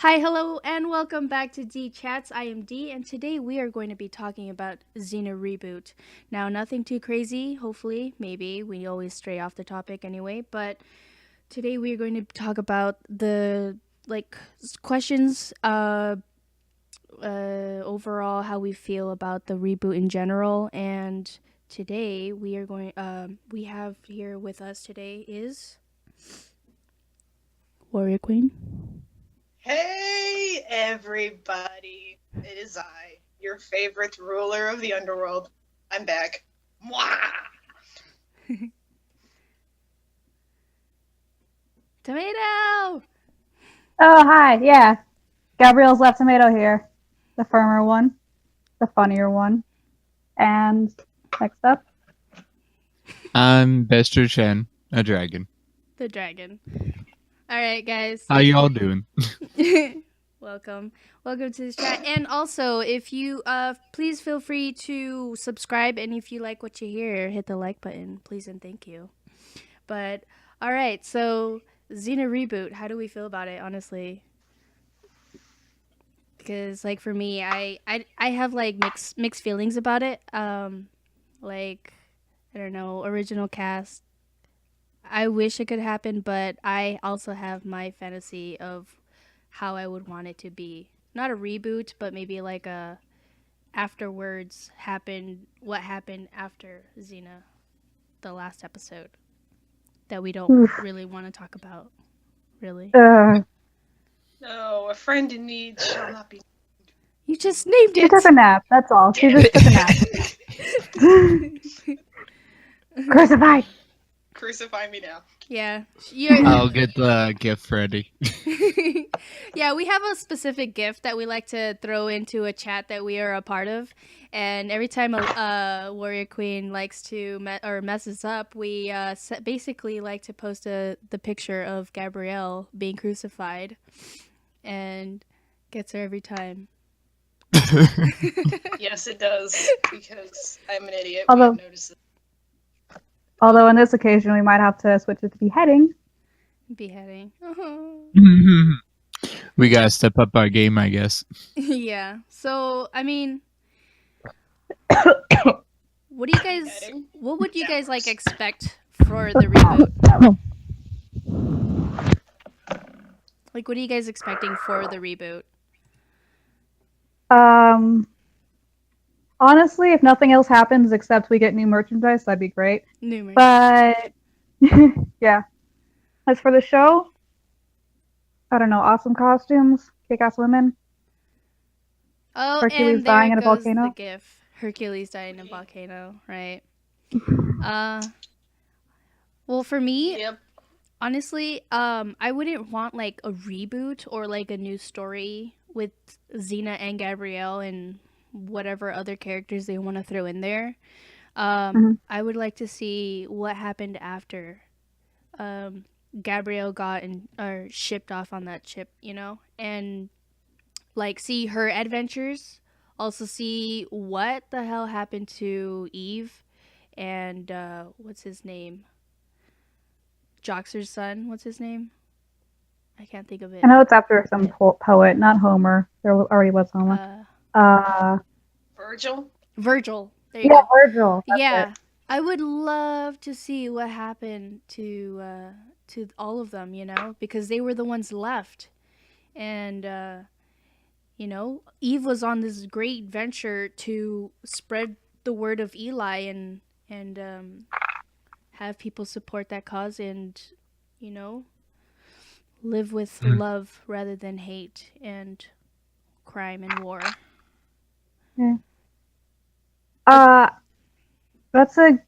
Hi, hello, and welcome back to D Chats. I am D, and today we are going to be talking about Xena Reboot. Now, nothing too crazy, hopefully, maybe. We always stray off the topic anyway, but today we are going to talk about the questions overall how we feel about the reboot in general, and today we have here with us today is Warrior Queen. Hey, everybody. It is I, your favorite ruler of the underworld. I'm back. Mwah! Tomato. Oh, hi. Yeah. Gabrielle's left tomato here. The firmer one. The funnier one. And next up. I'm Bester Chen, a dragon. The dragon. All right, guys. How y'all doing? Welcome to this chat. And also, if you please feel free to subscribe, and if you like what you hear, hit the like button, please and thank you. But all right, so Xena Reboot, how do we feel about it, honestly? Because like for me, I have like mixed feelings about it. Like I don't know, original cast, I wish it could happen, but I also have my fantasy of how I would want it to be. Not a reboot, but maybe like a afterwards what happened after Xena, the last episode that we don't Oof. really want to talk about. Really. No, a friend in need shall not be. You just named She it. took a nap. That's all. She just took a nap. Crucified. Crucify me now. Yeah. I'll get the gift ready. Yeah, we have a specific gift that we like to throw into a chat that we are a part of, and every time a warrior queen likes to messes up, we basically like to post the picture of Gabrielle being crucified, and gets her every time. Yes, it does, because I'm an idiot. Although- We have noticed it. Although on this occasion we might have to switch it to beheading. Beheading. We gotta step up our game, I guess. Yeah. So I mean, what do you guys? Beheading? What would you That guys like works. expect for the reboot? Like, what are you guys expecting for the reboot? Honestly, if nothing else happens except we get new merchandise, that'd be great. Numerous. But yeah. As for the show, I don't know, awesome costumes, kick-ass women. Oh, Hercules and there dying in a goes volcano. the GIF. Hercules dying in a volcano, right? Well, for me, Yep. honestly, I wouldn't want like a reboot or like a new story with Xena and Gabrielle and whatever other characters they want to throw in there. I would like to see what happened after Gabrielle got or shipped off on that ship, and like see her adventures. Also see what the hell happened to Eve and what's his name? Joxer's son. What's his name? I can't think of it. I know it's after some poet, not Homer. There already was Homer. Virgil? Virgil. There you Yeah, go. Virgil. Yeah. I would love to see what happened to all of them, because they were the ones left. And Eve was on this great venture to spread the word of Eli and have people support that cause and live with love rather than hate and crime and war. Yeah. That's an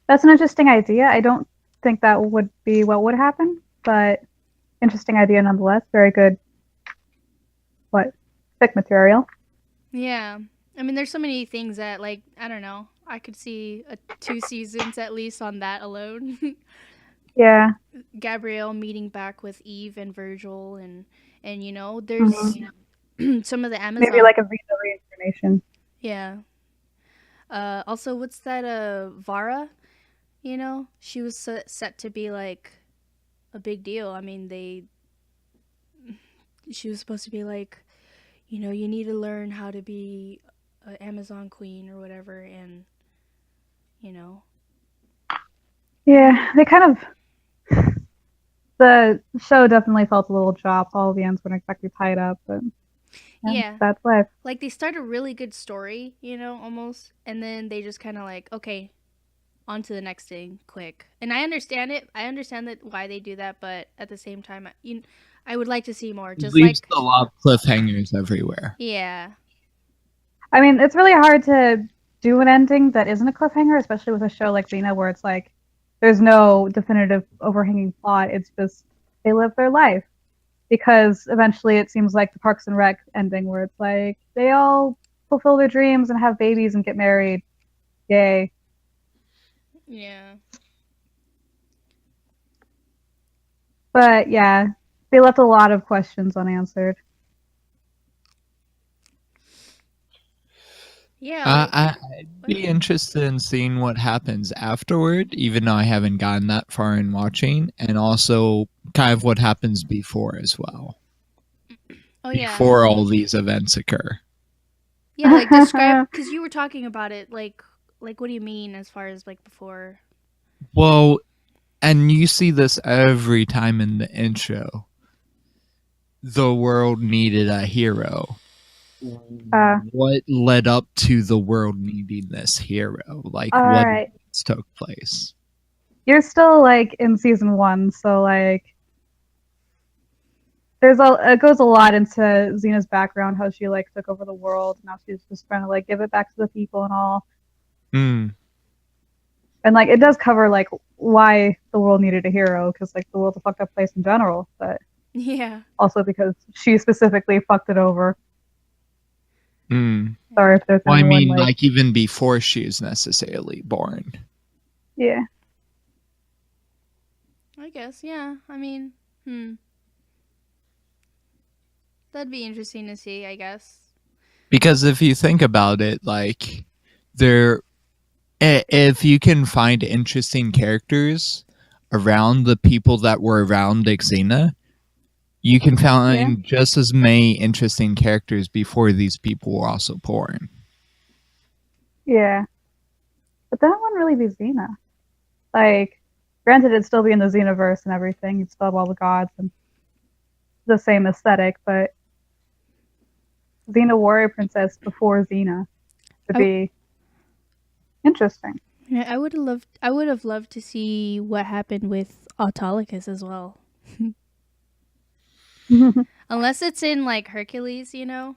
interesting idea. I don't think that would be what would happen, but interesting idea nonetheless. Very good. Thick material. Yeah. I mean, there's so many things that, like, I don't know. I could see 2 seasons at least on that alone. Yeah. Gabrielle meeting back with Eve and Virgil, and there's some of the Amazon. Maybe like a visa reincarnation. Yeah. Also, what's that? Vara. She was set to be like a big deal. I mean, she was supposed to be like, you know, you need to learn how to be an Amazon queen or whatever, and you know, Yeah, they kind of the show definitely felt a little dropped. All the ends weren't exactly tied up, but yeah, yeah, that's life. like they start a really good story, you know, almost, and then they just kind of like, okay, on to the next thing, quick. And I understand it. I understand that why they do that, but at the same time, I would like to see more. It Just leaves like, a lot of cliffhangers everywhere. yeah, I mean, it's really hard to do an ending that isn't a cliffhanger, especially with a show like Xena, where it's like there's no definitive overhanging plot. It's just they live their life. Because eventually it seems like the Parks and Rec ending, where it's like they all fulfill their dreams and have babies and get married. Yay. yeah, But yeah, they left a lot of questions unanswered. yeah. Like, I'd be interested in seeing what happens afterward, even though I haven't gotten that far in watching, and also kind of what happens before as well, oh yeah, before all these events occur. yeah. Like describe, because you were talking about it. Like what do you mean as far as like before? Well, and you see this every time in the intro. The world needed a hero. What led up to the world needing this hero? Like, All what right. events took place? You're still like in season 1, so like it goes a lot into Xena's background, how she like took over the world, now she's just trying to like give it back to the people and all. Hmm. And like it does cover like why the world needed a hero, because like the world's a fucked up place in general, but Yeah. also because she specifically fucked it over. Hmm. Sorry if there's Well, I anyone mean, like like even before she is necessarily born. yeah. I guess. Yeah. I mean, that'd be interesting to see. I guess. Because if you think about it, like there, if you can find interesting characters around the people that were around Xena, you can find just as many interesting characters before these people were also born. Yeah. But that wouldn't really be Xena. Like, granted, it'd still be in the Xenoverse and everything. You'd still have all the gods and the same aesthetic, but Xena Warrior Princess before Xena would be interesting. Yeah, I would have loved. I would have loved to see what happened with Autolycus as well. Unless it's in like Hercules, you know.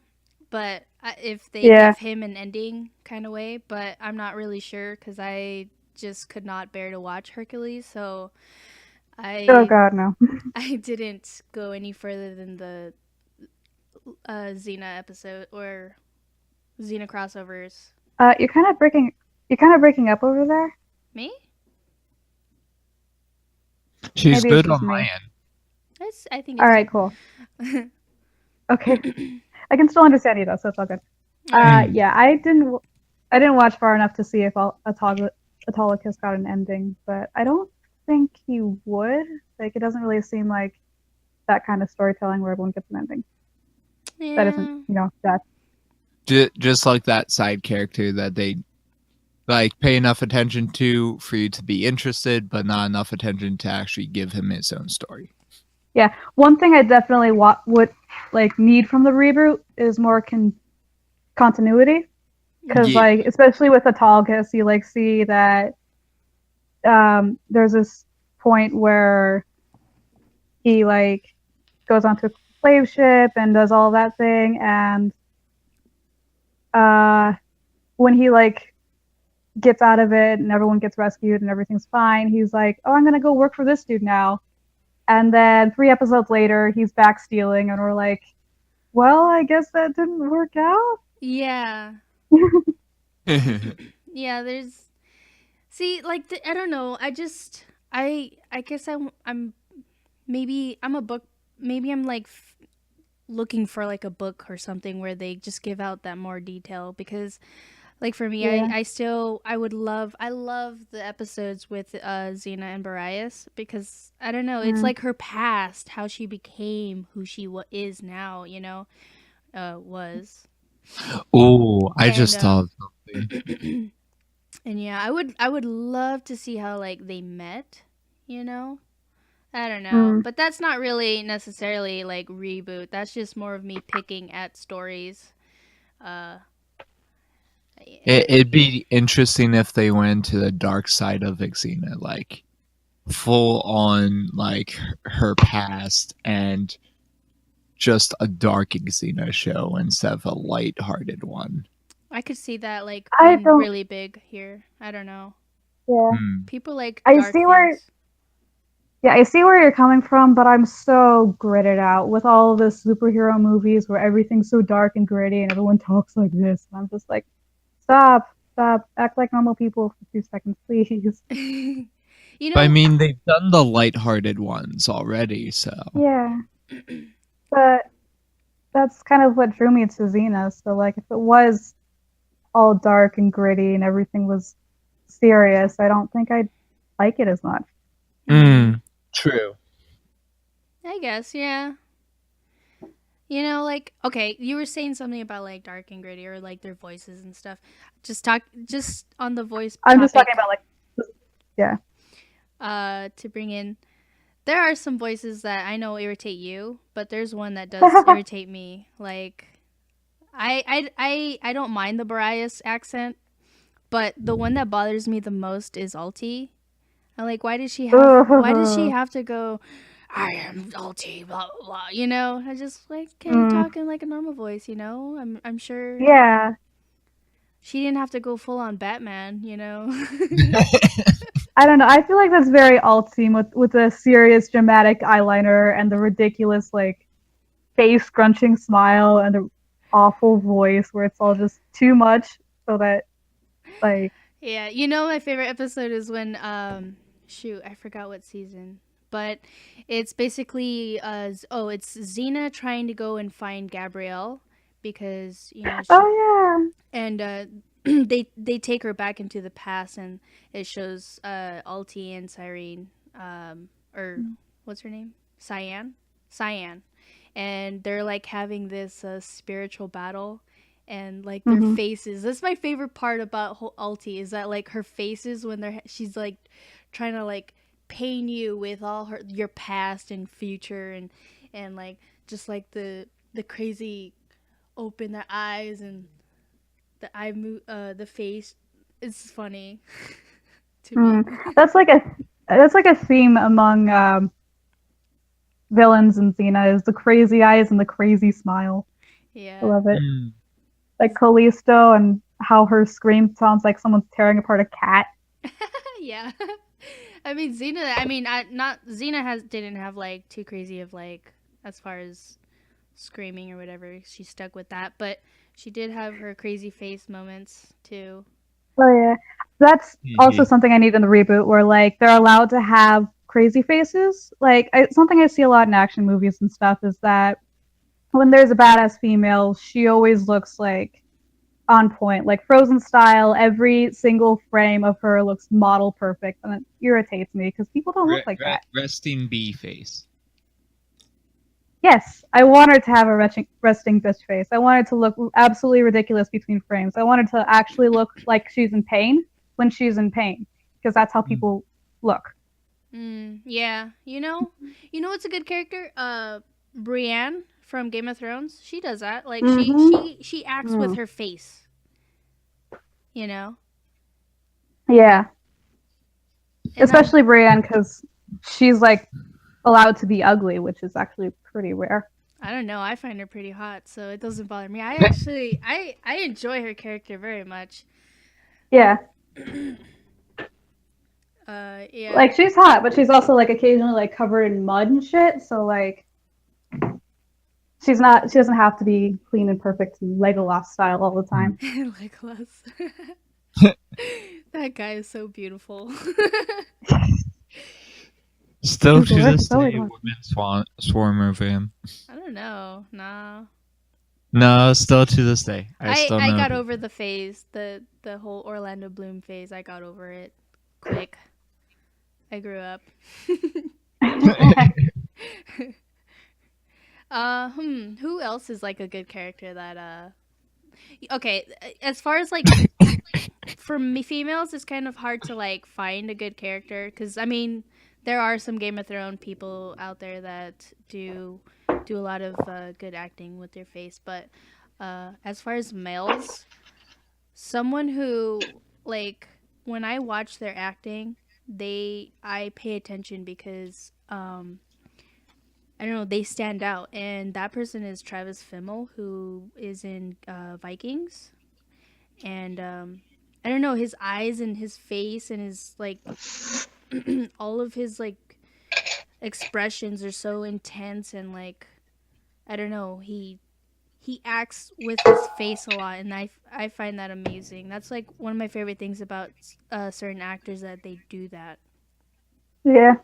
But if they Yeah. give him an ending kind of way, but I'm not really sure because I just could not bear to watch Hercules, so Oh I god, no. I didn't go any further than the Xena episode or Xena crossovers. You're kind of breaking up over there. Me? She's Maybe it's good just on my me. end. I think. All right, cool. Okay, I can still understand you though, so it's all good. Yeah, I didn't watch far enough to see if Autolycus got an ending, but I don't think he would. Like, it doesn't really seem like that kind of storytelling where everyone gets an ending. Yeah. That isn't, death. Just like that side character that they like pay enough attention to for you to be interested, but not enough attention to actually give him his own story. Yeah, one thing I definitely would like need from the reboot is more continuity, because Yeah. like especially with Autolycus, you like see that there's this point where he like goes onto a slave ship and does all that thing, and when he like gets out of it and everyone gets rescued and everything's fine, he's like, oh, I'm gonna go work for this dude now. And then 3 episodes later, he's back stealing, and we're like, well, I guess that didn't work out. Yeah. Yeah, there's see like I don't know. I guess I'm maybe I'm a book maybe I'm like looking for like a book or something where they just give out that more detail because Like for me, Yeah. I love the episodes with Xena and Barias because I don't know, it's Mm. like her past, how she became who she is now, you know, was. Oh, I And just thought of something. and yeah, I would love to see how like they met, you know? I don't know, Mm. but that's not really necessarily like reboot. That's just more of me picking at stories. Uh It'd be interesting if they went to the dark side of Xena, like full on like her past and just a dark Xena show instead of a light-hearted one. I could see that like I being don't. really big here. I don't know. Yeah. Hmm. People like I dark see where. things. Yeah, I see where you're coming from, but I'm so gritted out with all of the superhero movies where everything's so dark and gritty and everyone talks like this. And I'm just like, stop, stop, act like normal people for 2 seconds, please. You But I know, mean, they've done the light-hearted ones already, so. Yeah, but that's kind of what drew me to Xena. So, like, if it was all dark and gritty and everything was serious, I don't think I'd like it as much. Mm, true. I guess, yeah. You know, like okay, you were saying something about like dark and gritty or like their voices and stuff. Just on the voice I'm just talking topic, about, like, yeah. to bring in there are some voices that I know irritate you, but there's one that does irritate me. Like I don't mind the Barias accent, but the one that bothers me the most is Alti. I'm like, why does she have to go, I am Alti, blah blah blah, you know? I just like, okay, Mm, talking like a normal voice, you know? I'm sure yeah. she didn't have to go full on Batman, you know? I don't know. I feel like that's very alt team with the serious dramatic eyeliner and the ridiculous like face scrunching smile and the awful voice where it's all just too much so that like Yeah, you know my favorite episode is when shoot, I forgot what season. But it's basically it's Xena trying to go and find Gabrielle because, you know, she oh and they take her back into the past and it shows Alti and Cyrene or what's her name? Cyan, and they're like having this spiritual battle and like yeah. their Hmm. faces. That's my favorite part about Alti is that like her faces when she's like trying to like pain you with all your past and future and like just like the crazy open their eyes and the face is funny to me. Mm. That's like a theme among villains in Xena is the crazy eyes and the crazy smile. I Yeah. love it. Mm. Like Callisto and how her scream sounds like someone's tearing apart a cat. Yeah. I mean Xena. I mean, not Xena didn't have like too crazy of like as far as screaming or whatever. She stuck with that, but she did have her crazy face moments too. Oh yeah, that's also Mhm. something I need in the reboot, where like they're allowed to have crazy faces. Like something I see a lot in action movies and stuff is that when there's a badass female, she always looks like on point, like Frozen style. Every single frame of her looks model perfect, and it irritates me because people don't look like that. Resting bee face. Yes, I want her to have a resting bitch face. I want her to look absolutely ridiculous between frames. I want her to actually look like she's in pain when she's in pain, because that's how Mm. people look. Yeah. You know what's a good character? Brienne from Game of Thrones. She does that. Like she Mm-hmm. she she acts with her face. You know. Yeah, And especially Brienne, because she's like allowed to be ugly, which is actually pretty rare. I don't know. I find her pretty hot, so it doesn't bother me. I actually I enjoy her character very much. Yeah, Yeah. like she's hot, but she's also like occasionally like covered in mud and shit. So like she's not. She doesn't have to be clean and perfect Legolas style all the time. Legolas. That guy is so beautiful. Still to Super this so day, hot. women swarm over him. I don't know. Nah. No, still to this day, I I still I know. got over the phase, the whole Orlando Bloom phase. I got over it quick. I grew up. Who else is like a good character that okay, as far as like for me females it's kind of hard to like find a good character cuz I mean, there are some Game of Thrones people out there that do a lot of good acting with their face, but as far as males, someone who like when I watch their acting, I pay attention because I don't know, they stand out, and that person is Travis Fimmel, who is in Vikings, and I don't know, his eyes and his face and his like all of his like expressions are so intense, and like I don't know, he acts with his face a lot, and I find that amazing. That's like one of my favorite things about certain actors, that they do that. Yeah.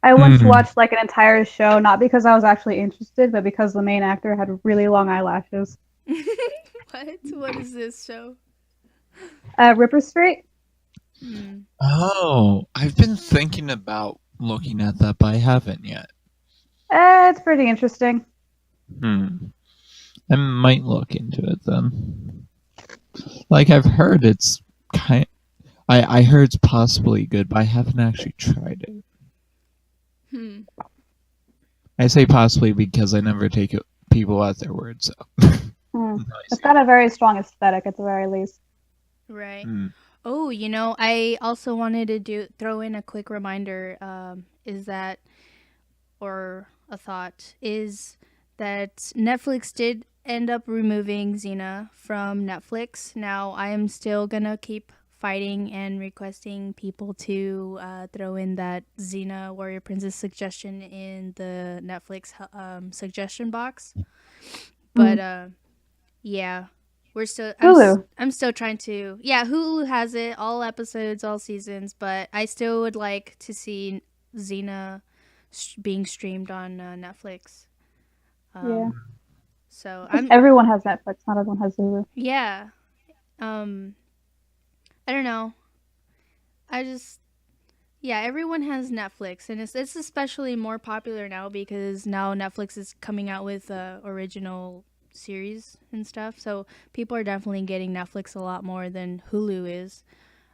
I once Hmm. watched like an entire show, not because I was actually interested, but because the main actor had really long eyelashes. What is this show? Ripper Street? Hmm. Oh, I've been thinking about looking at that, but I haven't yet. It's pretty interesting. Hmm. I might look into it then. Like I've heard it's kind. I heard it's possibly good, but I haven't actually tried it. Hmm. I say possibly because I never take people at their word. So. Hmm. Nice. It's got a very strong aesthetic at the very least. Right. Hmm. Oh, I also wanted to throw in a quick reminder. Is that, or a thought is that Netflix did end up removing Xena from Netflix. Now I am still gonna keep fighting and requesting people to throw in that Xena Warrior Princess suggestion in the Netflix suggestion box. Hmm. But yeah, we're still. Hulu. I'm still trying to. Yeah, Hulu has it, all episodes, all seasons. But I still would like to see Xena being streamed on Netflix. Yeah. Um, so Just I'm. everyone has Netflix, not everyone has Hulu. Yeah. Um, I don't know. I just. Yeah, everyone has Netflix, and it's especially more popular now because now Netflix is coming out with original series and stuff. So people are definitely getting Netflix a lot more than Hulu is.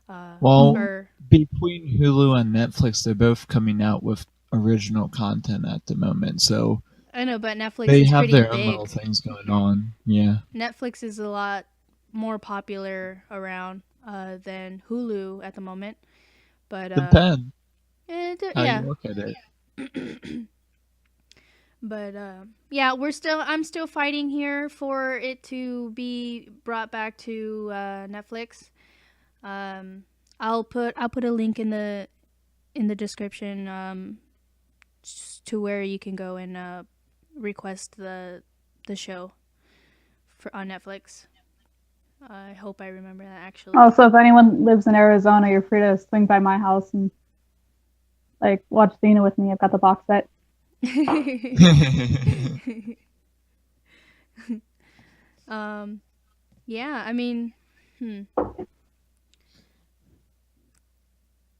Well, Mhm. Or between Hulu and Netflix, they're both coming out with original content at the moment, so I know, but Netflix they is have pretty their own little big. things going on. Yeah, Netflix is a lot more popular around than Hulu at the moment. But depends how you yeah. look at it. But yeah, I'm still fighting here for it to be brought back to Netflix. Um, I'll put a link in the description to where you can go and request the show for on Netflix. I hope I remember that actually. Also, if anyone lives in Arizona, you're free to swing by my house and like watch Xena with me. I've got the box set. um, yeah, I mean, hmm.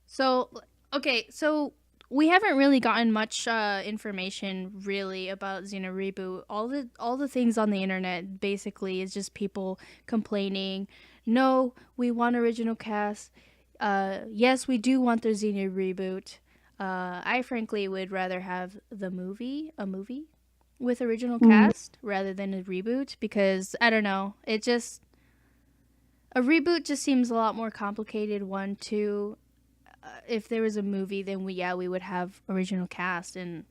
So, okay, so we haven't really gotten much information really about Xena Reboot. All the things on the internet basically is just people complaining. No, we want original cast. Yes, we do want the Xena Reboot. I frankly would rather have a movie with original Mhm. cast rather than a reboot because I don't know. It just a reboot just seems a lot more complicated. One, two, if there was a movie, then we would have original cast and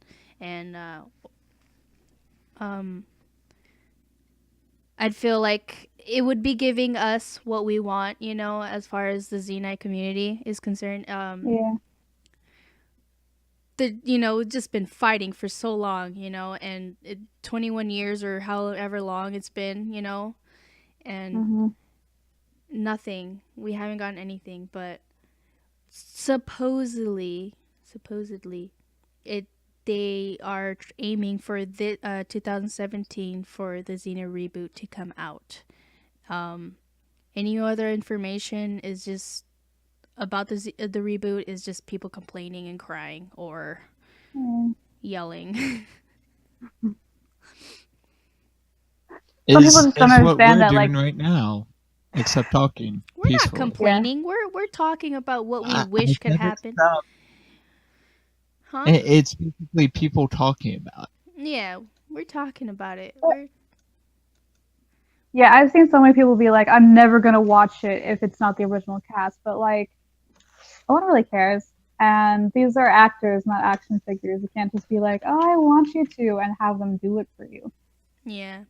um, I'd feel like it would be giving us what we want, as far as the Xenite community is concerned. Yeah. We've just been fighting for so long, and 21 years or however long it's been, and Hmm. nothing. We haven't gotten anything, but supposedly it they are aiming for 2017 for the Xena reboot to come out. Any other information is just about the reboot is just people complaining and crying or yelling. Some people just don't It's what understand we're that, like, doing right now, except talking We're not peacefully. complaining. We're talking about what we wish could said it's happen. about- Huh? It's basically people talking about it. Yeah, we're talking about it. yeah, I've seen so many people be like, I'm never gonna watch it if it's not the original cast, but like, no one really cares. And these are actors, not action figures. You can't just be like, oh, I want you to, and have them do it for you. Yeah.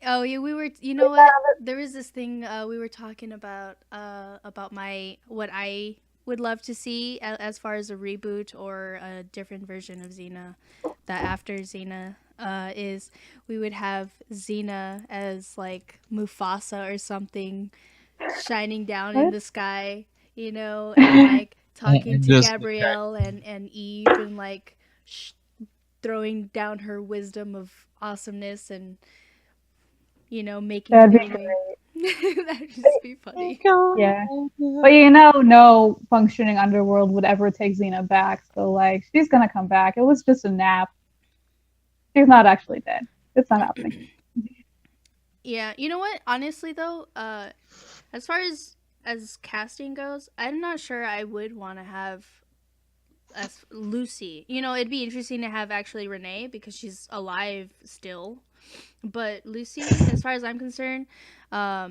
Oh yeah, we were. You know what? There was this thing we were talking about what I would love to see as far as a reboot or a different version of Xena. That after Xena is we would have Xena as like Mufasa or something, shining down in What? the sky, and like talking And to just Gabrielle and Eve and like throwing down her wisdom of awesomeness and making That'd be theory. That'd just be funny. Yeah. But no functioning underworld would ever take Xena back. So like, she's gonna come back. It was just a nap. She's not actually dead. It's not happening. Yeah, you know what? Honestly, though, as far as casting goes, I'm not sure I would want to have as Lucy. It'd be interesting to have actually Renee because she's alive still. But Lucy, as far as I'm concerned, I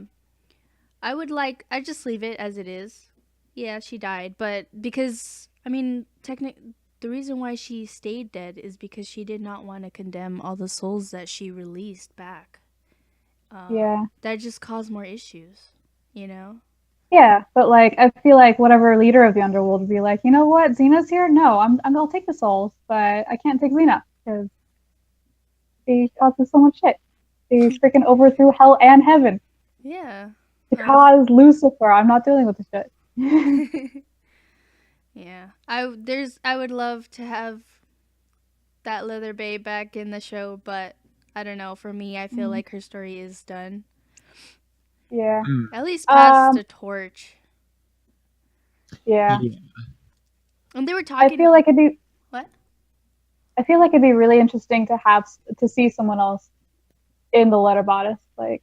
just leave it as it is. Yeah, she died, but because the reason why she stayed dead is because she did not want to condemn all the souls that she released back. Yeah. That just caused more issues, you know? Yeah, but like, I feel like whatever leader of the underworld would be like, you know what, Xena's here. No, I'll take the souls, but I can't take Xena because she causes so much shit. She's freaking overthrew hell and heaven. Yeah. Because Lucifer, I'm not dealing with the shit. Yeah. I would love to have that Leather Babe back in the show, but I don't know. For me, I feel like her story is done. Yeah. At least pass the torch. Yeah. And they were talking. I feel like it'd be. What? I feel like it'd be really interesting to see someone else in the letter bodice. Like,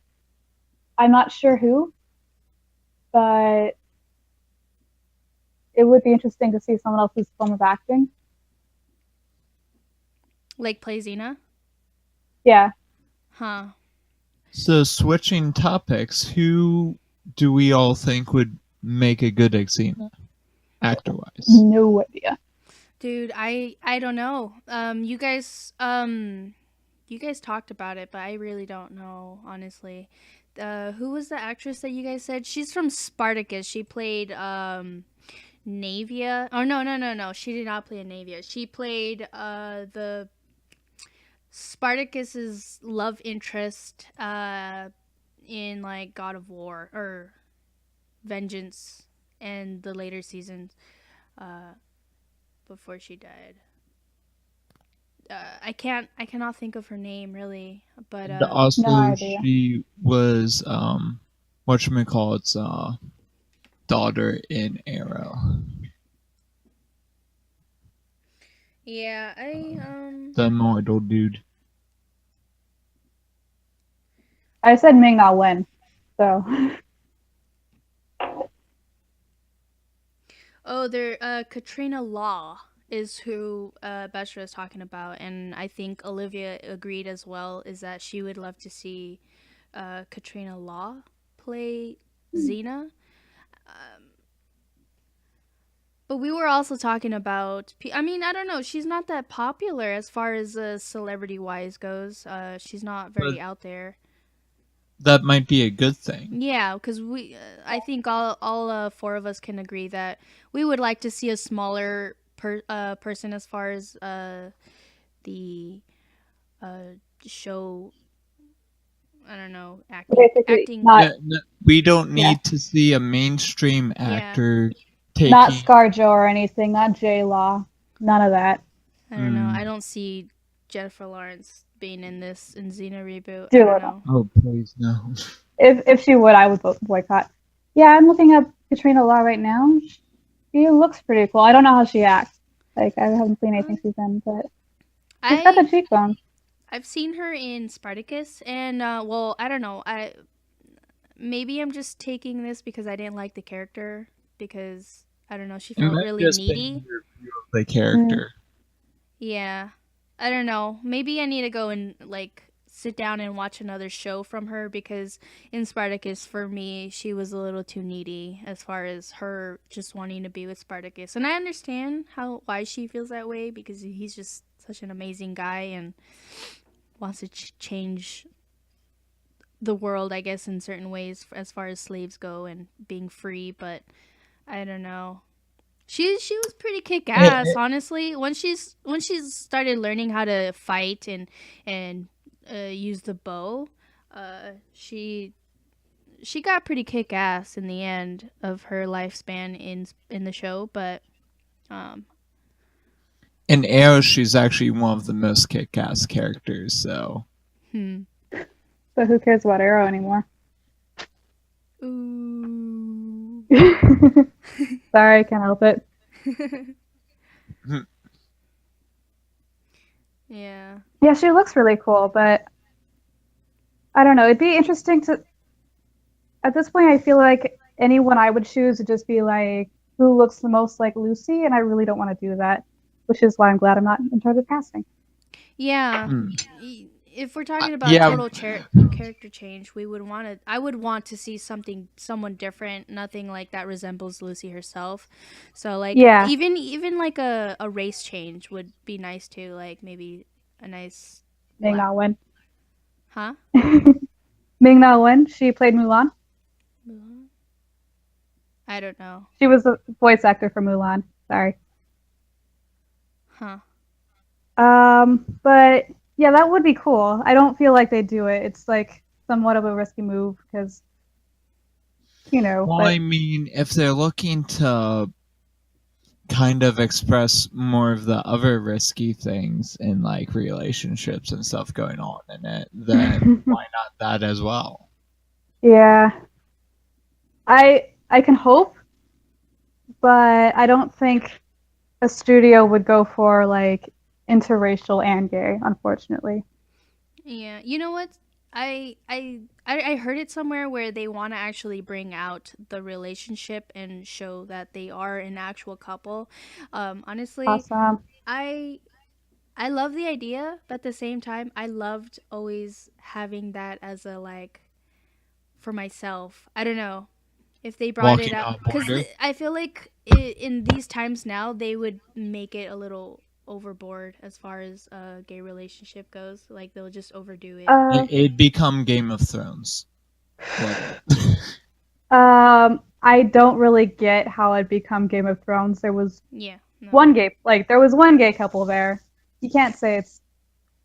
I'm not sure who, but it would be interesting to see someone else's form of acting. Like play Xena? Yeah. Huh. So switching topics, who do we all think would make a good Xena, actor-wise? No idea. Dude, I don't know. You guys talked about it, but I really don't know, honestly. Who was the actress that you guys said? She's from Spartacus. She played Navia. Oh no. She did not play a Navia. She played the Spartacus's love interest in like God of War or Vengeance and the later seasons before she died. I cannot think of her name really, but also No idea. she was whatchamacallit's daughter in Arrow. yeah, The immortal dude. I said Ming Na Wen, so. Oh, there. Katrina Law is who Beshra is talking about, and I think Olivia agreed as well. Is that she would love to see Katrina Law play Xena. But we were also talking about. I don't know. She's not that popular as far as celebrity wise goes. She's not very out there. That might be a good thing. Yeah, because I think all four of us can agree that we would like to see a smaller person as far as the show. I don't know, acting. Basically, acting. not. We don't need to see a mainstream actor Not taking. ScarJo or anything, not J-Law. None of that. I don't know. Mm, I don't see Jennifer Lawrence being in this in Xena reboot. I Do don't it. know. oh please no. If she would, I would boycott. Yeah, I'm looking up Katrina Law right now. She looks pretty cool. I don't know how she acts. Like, I haven't seen anything she's in, but she's got the I cheekbones. I've seen her in Spartacus, and well, I don't know. I maybe I'm just taking this because I didn't like the character because I don't know. She It felt might really just been needy. your view of the Mm. character. Yeah. I don't know. Maybe I need to go and like sit down and watch another show from her because in Spartacus for me she was a little too needy as far as her just wanting to be with Spartacus. And I understand how why she feels that way because he's just such an amazing guy and wants to change the world, I guess, in certain ways as far as slaves go and being free, but I don't know. She was pretty kick Eh, ass, eh, honestly. When she's started learning how to fight and use the bow, she got pretty kick ass in the end of her lifespan in the show. But um, In Arrow, she's actually one of the most kick-ass characters. So hmm. So who cares about Arrow anymore? Ooh. Sorry, I can't help it. Yeah. Yeah, she looks really cool, but I don't know. It'd be interesting to. At this point, I feel like anyone I would choose would just be like, who looks the most like Lucy, and I really don't want to do that, which is why I'm glad I'm not in charge of casting. Yeah. hmm. If we're talking about Yeah, total character change, we would want to. I would want to see someone different, nothing like that resembles Lucy herself. So like Yeah, even like a race change would be nice too. Like maybe a nice Ming black, Na Wen. huh? Ming Na Wen. She played Mulan. I don't know, She was the voice actor for Mulan. Sorry. huh? But yeah, that would be cool. I don't feel like they do it. It's like somewhat of a risky move because well, but I mean, if they're looking to kind of express more of the other risky things in like relationships and stuff going on in it, then why not that as well? yeah, I can hope, but I don't think a studio would go for like interracial and gay, unfortunately. Yeah, you know what? I heard it somewhere where they want to actually bring out the relationship and show that they are an actual couple. Honestly, Awesome. I I love the idea, but at the same time, I loved always having that as a like for myself. I don't know if they brought it Walking out on because border. I feel like in these times now they would make it a little overboard as far as a gay relationship goes. Like they'll just overdo it. It'd become Game of Thrones level. I don't really get how it become Game of Thrones. There was Yeah, no. one gay couple there. You can't say it's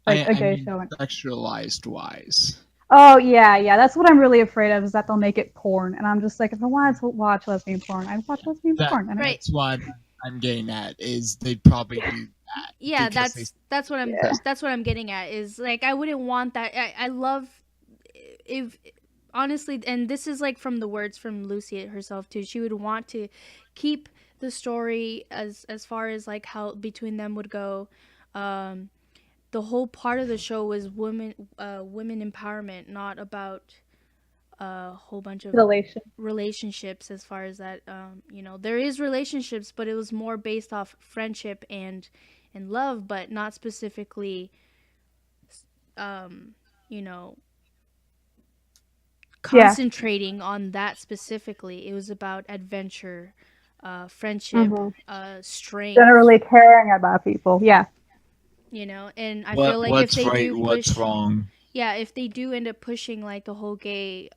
like a I gay mean, show. sexualized wise. Oh yeah. That's what I'm really afraid of is that they'll make it porn, and I'm just like, if I wanted to watch lesbian porn, I'd watch lesbian porn. And Right. That's what I'm getting at. Is they'd probably do that Yeah, because they yeah. that's what I'm getting at is like I wouldn't want that. I love if honestly, and this is like from the words from Lucy herself too. She would want to keep the story as far as like how between them would go. Um, the whole part of the show was women empowerment, not about a whole bunch of Relation. relationships as far as that there is relationships but it was more based off friendship and love but not specifically um you know Yeah. concentrating on that specifically. It was about adventure, friendship, hmm strength, Generally caring about people. Yeah. and I feel like if what's they right, do what's push, wrong. yeah, if they do end up pushing like the whole gay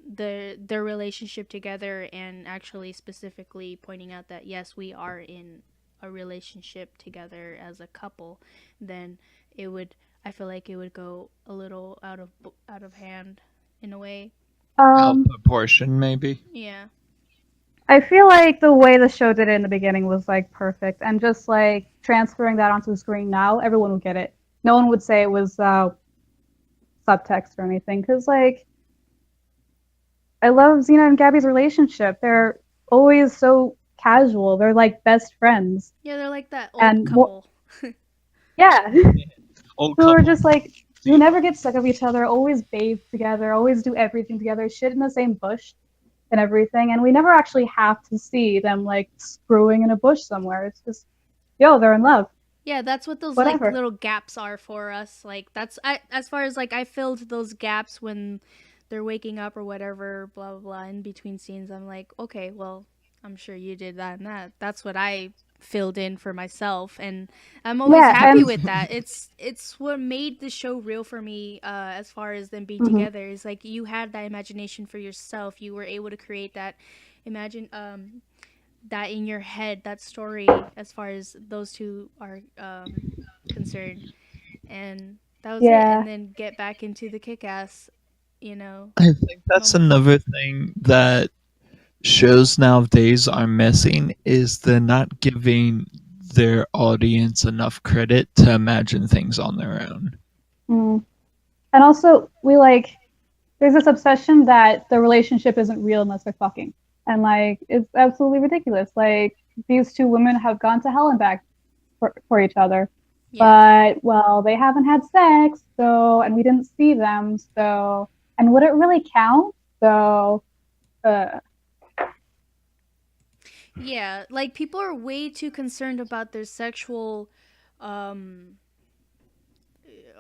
their relationship together and actually specifically pointing out that yes we are in a relationship together as a couple, then it would I feel like it would go a little out of hand in a way. Out of Um, proportion, maybe. Yeah. I feel like the way the show did it in the beginning was like perfect, and just like transferring that onto the screen now, everyone would get it. No one would say it was subtext or anything, because like I love Xena and Gabby's relationship. They're always so casual. They're like best friends, Yeah, they're like that old and couple. yeah, Old who are couple. just like who never get sick of each other. Always bathe together. Always do everything together. Shit in the same bush and everything. And we never actually have to see them like screwing in a bush somewhere. It's just, yo, they're in love. Yeah, that's what those like Whatever. little gaps are for us. Like that's as far as like I filled those gaps when they're waking up or whatever, blah blah blah, in between scenes. I'm like, okay, well, I'm sure you did that and that. That's what I filled in for myself, and I'm always Yeah, happy and with that. It's what made the show real for me. As far as them being mhm. together, is like you had that imagination for yourself. You were able to create that imagine that in your head, that story, as far as those two are concerned, and that was it. Yeah. And then get back into the kick-ass, you know, I think that's moments. another thing that shows nowadays are missing is they're not giving their audience enough credit to imagine things on their own. Mm. And also, we like there's this obsession that the relationship isn't real unless they're fucking, and like it's absolutely ridiculous. Like these two women have gone to hell and back for each other, Yeah, but well, they haven't had sex, so and we didn't see them, so and would it really count? So, uh, yeah, like people are way too concerned about their sexual um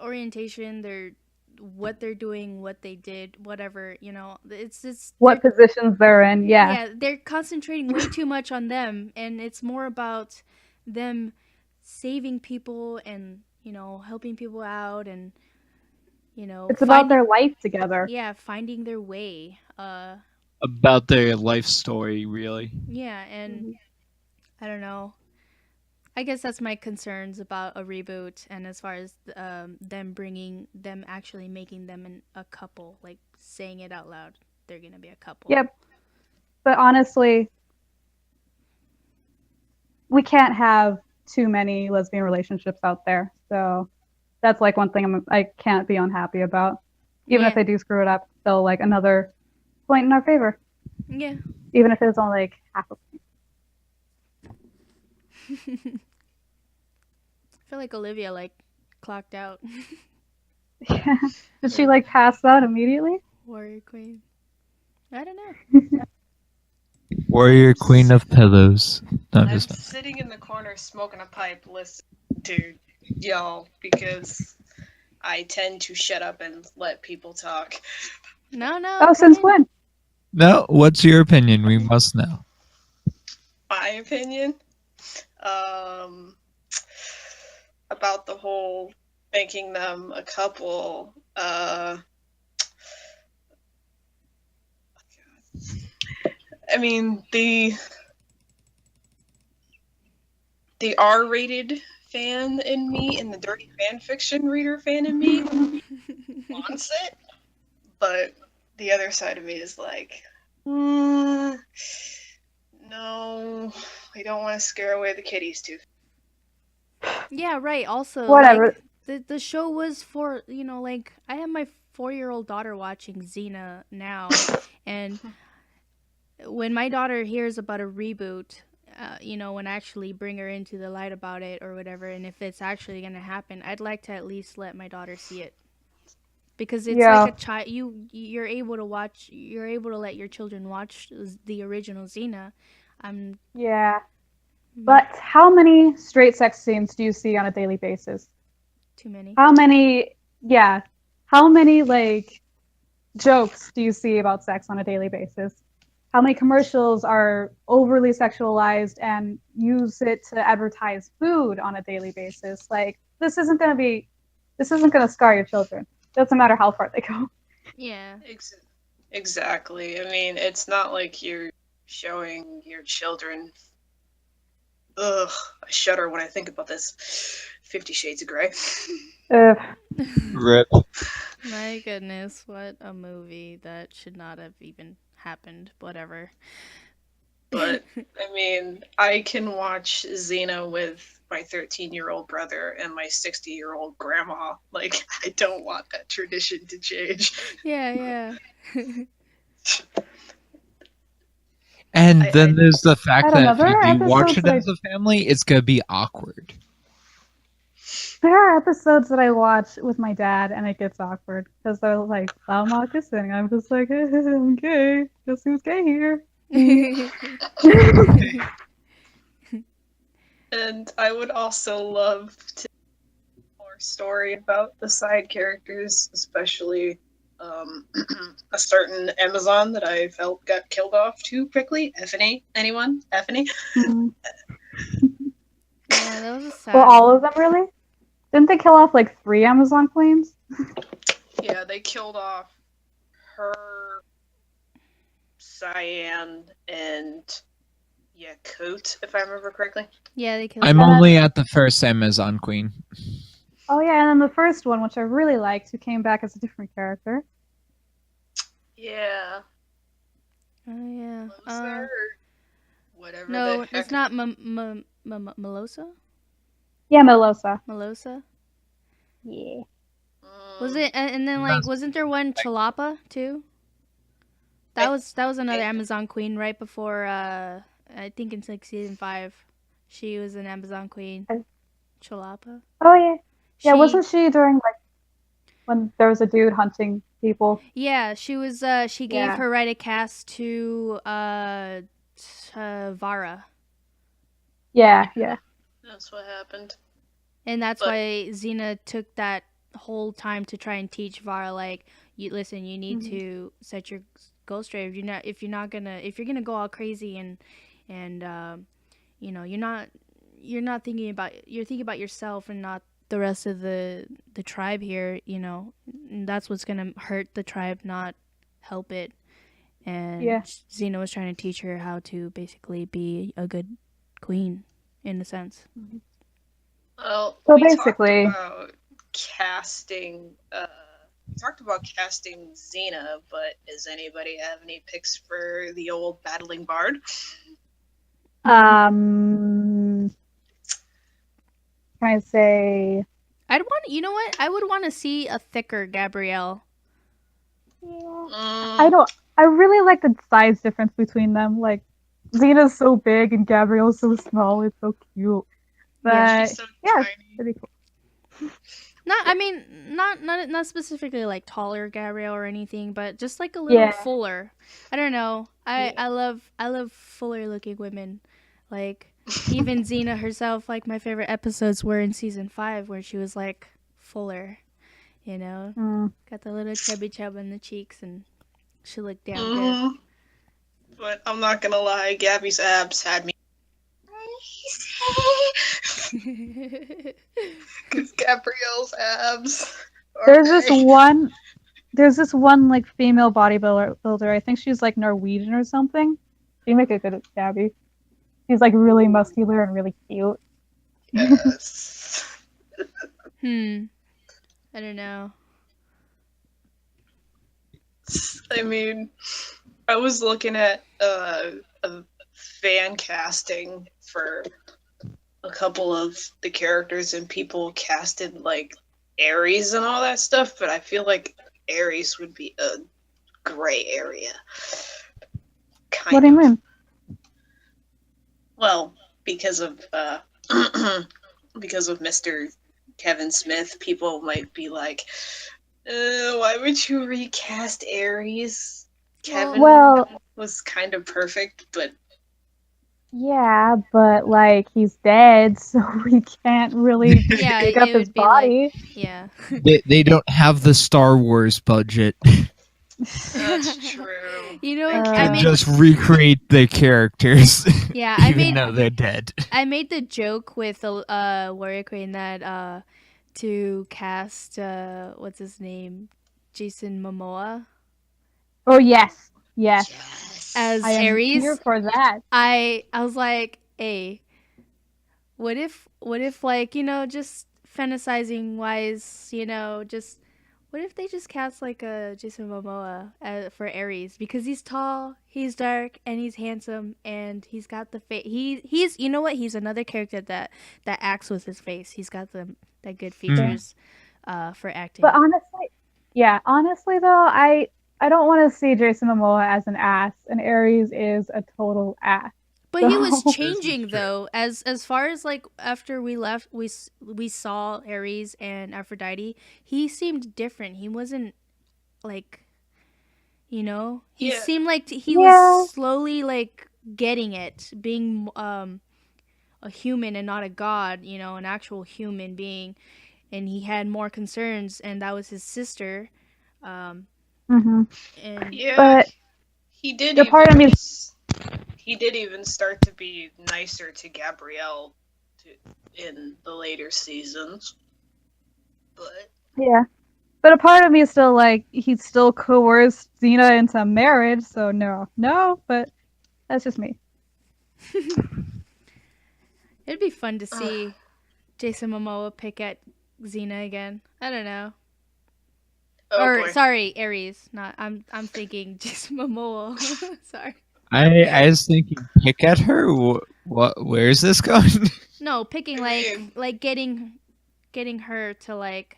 orientation, their what they're doing, what they did, whatever, you know. It's just what positions they're in? Yeah, yeah, they're concentrating way too much on them, and it's more about them saving people and, you know, helping people out, and, you know, it's about finding their life together. yeah, finding their way. About their life story, really. Yeah, and I don't know. I guess that's my concerns about a reboot, and as far as them bringing them, actually making them a couple, like saying it out loud, they're gonna be a couple. Yep, but honestly, we can't have too many lesbian relationships out there. So that's like one thing I can't be unhappy about. Even if Yeah, they do screw it up, still like another point in our favor. yeah. Even if it's only like half a I feel like Olivia like clocked out. point. Did she like pass out immediately? Warrior Queen. I don't know. Warrior Queen of Pillows. No, I'm I'm just sitting in the corner smoking a pipe, listening to y'all because I tend to shut up and let people talk. No, no. Oh, Come since in. when? No, what's your opinion? We must know. My opinion, um, about the whole making them a couple. I mean the R-rated fan in me and the dirty fan fiction reader fan in me wants it, but the other side of me is like, no, we don't want to scare away the kitties too. Yeah, right. Also, Whatever. like the show was for, you know, like I have my 4-year-old daughter watching Xena now, and when my daughter hears about a reboot, you know, when I actually bring her into the light about it or whatever, and if it's actually gonna happen, I'd like to at least let my daughter see it, because it's like Yeah. a child. You're able to watch. You're able to let your children watch the original Xena. I'm Yeah. But how many straight sex scenes do you see on a daily basis? too many. How many, yeah, how many like jokes do you see about sex on a daily basis? How many commercials are overly sexualized and use it to advertise food on a daily basis? Like this isn't gonna scar your children. Doesn't matter how far they go. Yeah. Exactly. I mean, it's not like you're showing your children. Ugh, I shudder when I think about this. 50 Shades of Grey. Ugh. Rip. My goodness, what a movie that should not have even happened. Whatever. But I mean, I can watch Xena with my 13-year-old brother and my 60-year-old grandma. Like, I don't want that tradition to change. Yeah. And I then there's the fact At that if you another do watch episodes it that as a family, it's gonna be awkward. there are episodes that I watch with my dad, and it gets awkward because they're like, "I'm not kissing." I'm just like, "I'm gay. Guess who's gay here?" Me. and I would also love to more story about the side characters, especially a certain Amazon that I felt got killed off too quickly. Effany, anyone? Effany? Mhm. Yeah, that was a sad Well, all one. of them really. Didn't they kill off like 3 Amazon queens? Yeah, they killed off her, Cyan, and Yakut, if I remember correctly. Yeah, they killed I'm And her. then, only at the first Amazon Queen. oh yeah, and then the first one, which I really liked, who came back as a different character. Yeah. Oh yeah. Was there? Or whatever the No, heck. it's not Melosa. Yeah, Melosa. Melosa. Yeah. Was it? And then like, wasn't there one Chalapa too? That was another Amazon queen right before. I think in like season 5, she was an Amazon queen. I- Chalapa. Oh yeah. Yeah, She, wasn't she during like when there was a dude hunting people? yeah, she was. She gave Yeah. her right of cast to Vara, Yeah, yeah. That's what happened. and that's But- why Xena took that whole time to try and teach Vara, like, you listen, you need Mhm. to set your goals straight. If you're gonna go all crazy and you're not thinking about, you're thinking about yourself and not the rest of the tribe here, and that's what's gonna hurt the tribe, not help it. And Yeah. Xena was trying to teach her how to basically be a good queen, in a sense. Well, So we basically- talked about casting. We talked about casting Xena, but does anybody have any picks for the old battling bard? Can I say? I'd want, you know what? I would want to see a thicker Gabrielle. I don't. I really like the size difference between them. Like, Xena's so big and Gabrielle's so small. It's so cute. But She's so yeah, tiny. pretty cool. Not specifically like taller Gabrielle or anything, but just like a little Yeah. fuller. I don't know. Yeah. I love fuller looking women. Like, even Xena herself, like, my favorite episodes were in season 5 where she was like fuller, got the little chubby chub in the cheeks, and she looked damn Mhm. But I'm not gonna lie, Gabby's abs had me. good. Because Gabrielle's abs. are There's this big. one. There's this one like female bodybuilder. I think she's like Norwegian or something. She make a good Gabby. She's like really muscular and really cute. Yes. I don't know. I mean, I was looking at a fan casting for a couple of the characters, and people casted like Ares and all that stuff, but I feel like Ares would be a gray area. What do you mean? Well, because of because of Mr. Kevin Smith, people might be like, why would you recast Ares? Kevin Well, was kind of perfect, but yeah, but like he's dead, so we can't really Yeah, dig it up his would be like, body. yeah. They don't have the Star Wars budget that's true. You know, Uh, I to made just recreate the characters, yeah, I even made though they're dead. I made the joke with the Warrior Queen that to cast what's his name, Jason Momoa Oh yes, yes. as I am here Ares. for that. I was like, hey, what if like, just fantasizing wise, just What if they just cast like a Jason Momoa for Ares because he's tall, he's dark, and he's handsome, and he's got the face. He's you know what? He's another character that acts with his face. He's got the that good features for acting. But honestly, yeah, honestly though, I don't want to see Jason Momoa as an ass, and Ares is a total ass. But he was So- changing though, as far as like after we left, we saw Ares and Aphrodite. He seemed different. He wasn't like, you know, he Yeah. seemed like he Yeah. was slowly like getting it, being a human and not a god. You know, an actual human being, and he had more concerns, and that was his sister. Um, Mhm. and Yeah, But he did. the part of me, He did even start to be nicer to Gabrielle in the later seasons. But yeah, but a part of me is still like he still coerced Xena into marriage. So no. But that's just me. it'd be fun to see Jason Momoa pick at Xena again. I don't know. oh Or boy, sorry, Ares. Not I'm thinking Jason Momoa. Sorry. I was thinking, pick at her. What? Where is this going? No, picking I mean- like getting her to like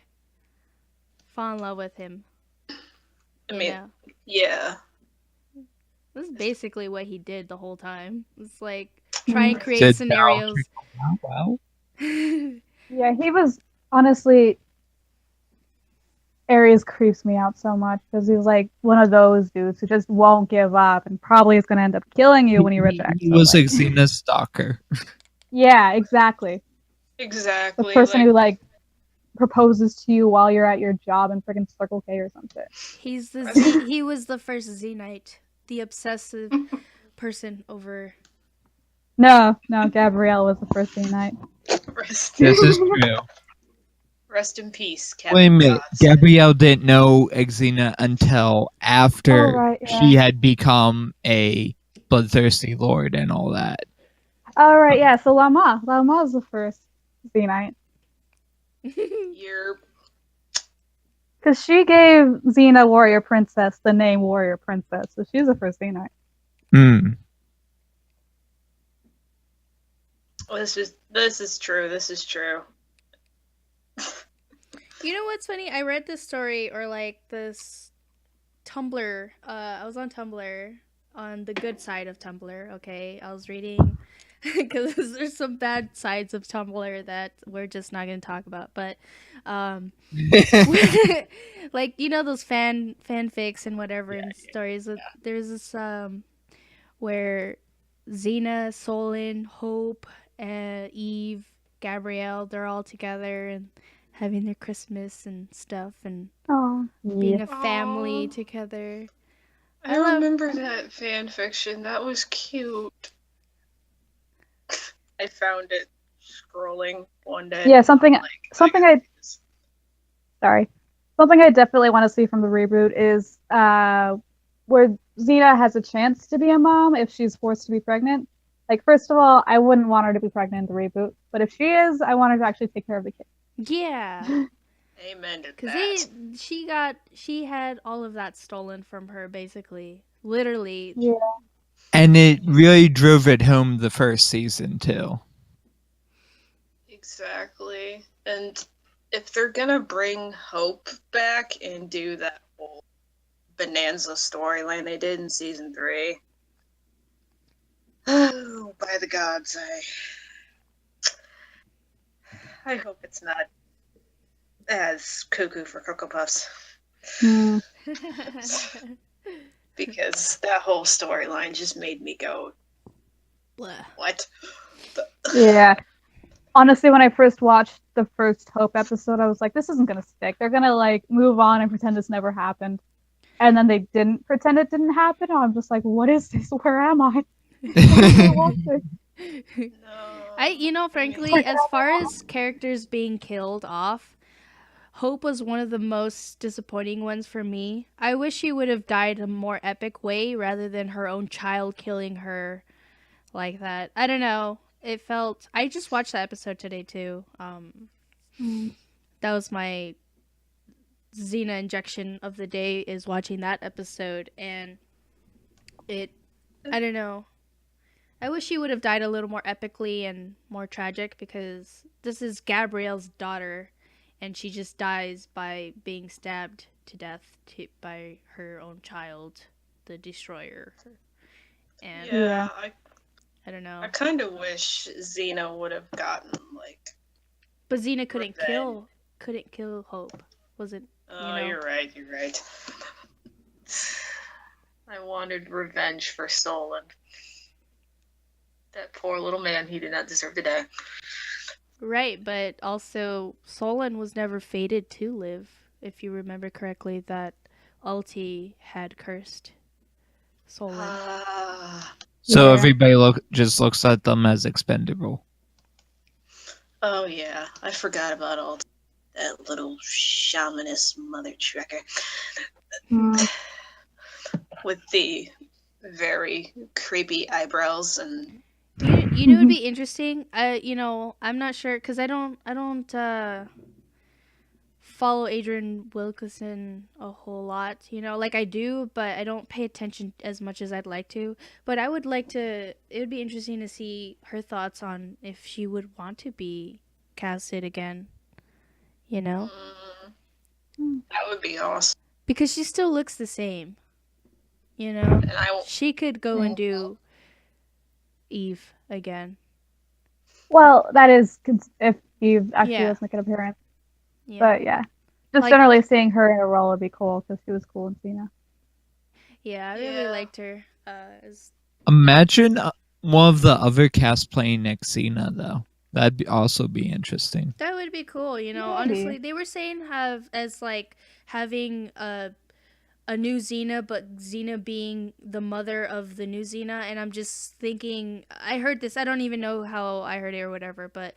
fall in love with him. I You mean, know, yeah. this is basically what he did the whole time. It's like try and create Did scenarios. Wow. Yeah, he was honestly. Ares creeps me out so much because he's like one of those dudes who just won't give up and probably is going to end up killing you when he rejects. He So, was like, a Xena stalker. yeah, exactly. The Exactly. person like, who like proposes to you while you're at your job in freaking Circle K or something. He was the first Z Knight, the obsessive person over. No, Gabrielle was the first day night. rest, This is true. rest in peace, Wait a Captain minute. Dodson. Gabrielle didn't know Xena until after Oh, right, yeah. she had become a bloodthirsty lord and all that. All right, yeah. So Lama was the first day night You're because she gave Xena Warrior Princess the name Warrior Princess, so she's the first day night. Mm. this is true. This is true. You know what's funny? I read this story or like this Tumblr. I was on Tumblr on the good side of Tumblr. Okay, I was reading because there's some bad sides of Tumblr that we're just not gonna talk about. But like you know those fanfics and whatever and stories. There's this where Xena, Solon, Hope, Eve, Gabrielle, they're all together and having their Christmas and stuff and Oh, being yeah. a family Aw. together. I remember that fan fiction. That was cute. I found it scrolling one day. Yeah, something I got definitely want to see from the reboot is where Xena has a chance to be a mom if she's forced to be pregnant. Like, first of all, I wouldn't want her to be pregnant in the reboot, but if she is, I want her to actually take care of the kid. Yeah, Amen to because that. she had all of that stolen from her, basically, literally. Yeah. And it really drove it home the first season too. Exactly. And if they're gonna bring Hope back and do that whole Bonanza storyline they did in season 3, oh, by the gods, I hope it's not as cuckoo for Cocoa Puffs. Hmm. Because that whole storyline just made me go, Blah. what? Yeah. Honestly, when I first watched the first Hope episode, I was like, this isn't gonna stick. They're gonna like move on and pretend this never happened. And then they didn't pretend it didn't happen. I'm just like, what is this? Where am I? No. Frankly, as far as characters being killed off, Hope was one of the most disappointing ones for me. I wish she would have died a more epic way rather than her own child killing her like that. I don't know. It felt. I just watched that episode today too. That was my Xena injection of the day is watching that episode, and it, I don't know. I wish she would have died a little more epically and more tragic, because this is Gabrielle's daughter, and she just dies by being stabbed to death by her own child, the destroyer. And Yeah, I don't I know. kind of wish Xena would have gotten like. But Xena couldn't Revenge. kill Hope. Wasn't, Oh, you're right. You're right. I wanted revenge for Solon. That poor little man. He did not deserve to die. right, but also Solon was never fated to live. If you remember correctly, that Ulti had cursed Solon. So Yeah. everybody just looks at them as expendable. Oh yeah, I forgot about all that little shamanist mother trucker Mm. with the very creepy eyebrows and. You know, it'd be interesting. I'm not sure, because I don't follow Adrian Wilkinson a whole lot. Like I do, but I don't pay attention as much as I'd like to. But I would like to. It would be interesting to see her thoughts on if she would want to be casted again. That would be awesome. Because she still looks the same. And I She could go and do Eve again. Well, that is if Eve actually Yeah. does make an appearance. Yeah. But yeah, just Like- generally seeing her in a role would be cool because she was cool in Xena. Yeah, I really Yeah. liked her. Imagine one of the other cast playing next Xena, though. That'd also be interesting. That would be cool, Maybe. Honestly, they were saying having a new Xena, but Xena being the mother of the new Xena, and I'm just thinking, I heard this, I don't even know how I heard it or whatever, but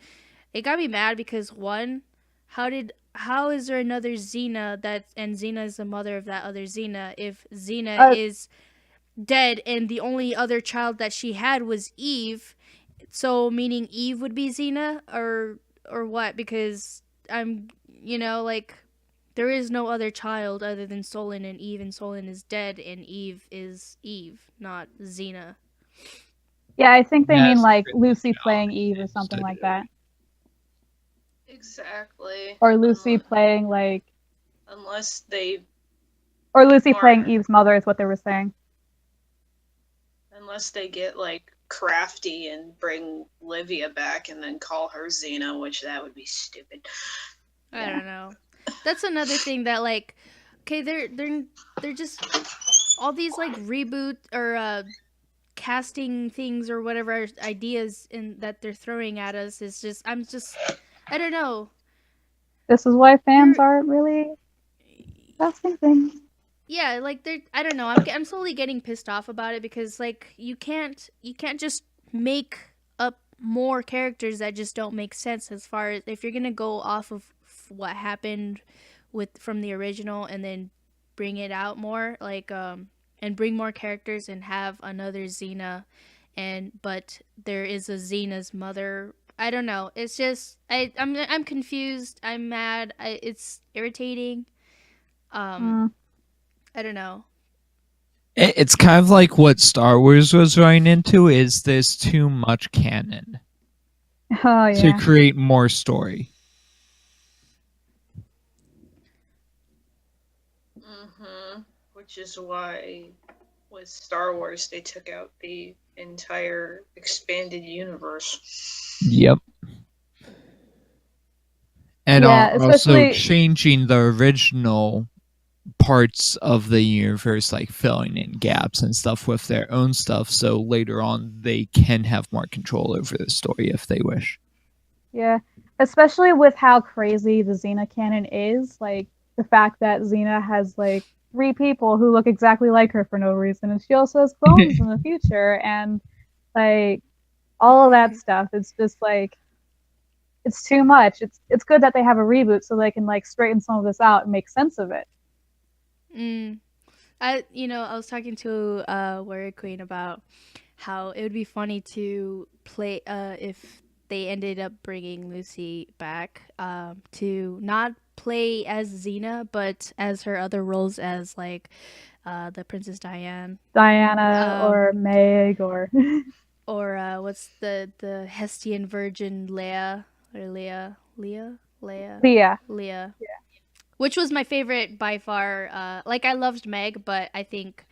it got me mad because one, how is there another Xena and Xena is the mother of that other Xena if Xena is dead and the only other child that she had was Eve? So meaning Eve would be Xena or what? Because I'm like there is no other child other than Solon and Eve, and Solon is dead, and Eve is Eve, not Xena. Yeah, I think they mean Yes, like really Lucy good playing job. Eve or something like that, exactly. or Lucy playing Unless they or Lucy Or- playing Eve's mother is what they were saying. unless they get like crafty and bring Livia back and then call her Xena, which that would be stupid. I don't know. That's another thing that okay, they're just all these reboot or casting things or whatever ideas that they're throwing at us is just I don't know. This is why fans aren't really casting things. Yeah, I don't know. I'm slowly getting pissed off about it because you can't just make up more characters that just don't make sense, as far as if you're going to go off of what happened from the original and then bring it out more and bring more characters and have another Xena but there is a Xena's mother. I don't know. It's just I'm confused. I'm mad. It's irritating. I don't know. It's kind of like what Star Wars was running into. Is this too much canon Oh to yeah. create more story? Which is why with Star Wars they took out the entire expanded universe. Yep. And Yeah, also especially- changing the original parts of the universe, like filling in gaps and stuff with their own stuff, so later on they can have more control over the story if they wish. Yeah, especially with how crazy the Xena canon is, like the fact that Xena has 3 people who look exactly like her for no reason, and she also has clones in the future, and all of that stuff. It's just it's too much. It's good that they have a reboot so they can straighten some of this out and make sense of it. I was talking to Warrior Queen about how it would be funny to play if they ended up bringing Lucy back to not play as Xena, but as her other roles as like the Princess Diane, Diana or Meg or or what's the Hestian Virgin Leia or Leah. Leia, which was my favorite by far. Like I loved Meg, but I think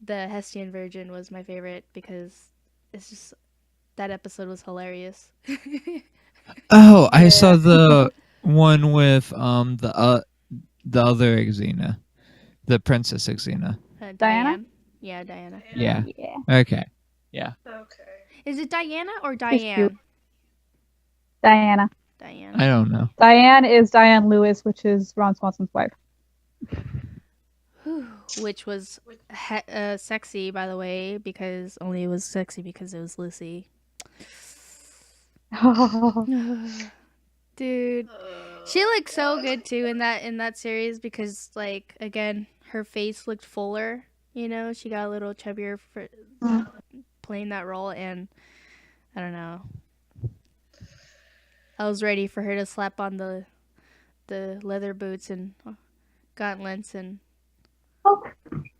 the Hestian Virgin was my favorite because it's just that episode was hilarious. Oh, I saw Yeah. the one with the other Xena, the Princess Xena. Diana? Diane. Yeah, Diana. Yeah. Yeah. Okay. Yeah. Okay. Is it Diana or She's cute. Diane? Diana. Diane. I don't know. Diane is Diane Lewis, which is Ron Swanson's wife. Which was sexy, by the way, because only it was sexy because it was Lucy. Dude, she looked so good too in that series because like again her face looked fuller. You know, she got a little chubbier for playing that role, and I don't know. I was ready for her to slap on the leather boots and gauntlets and.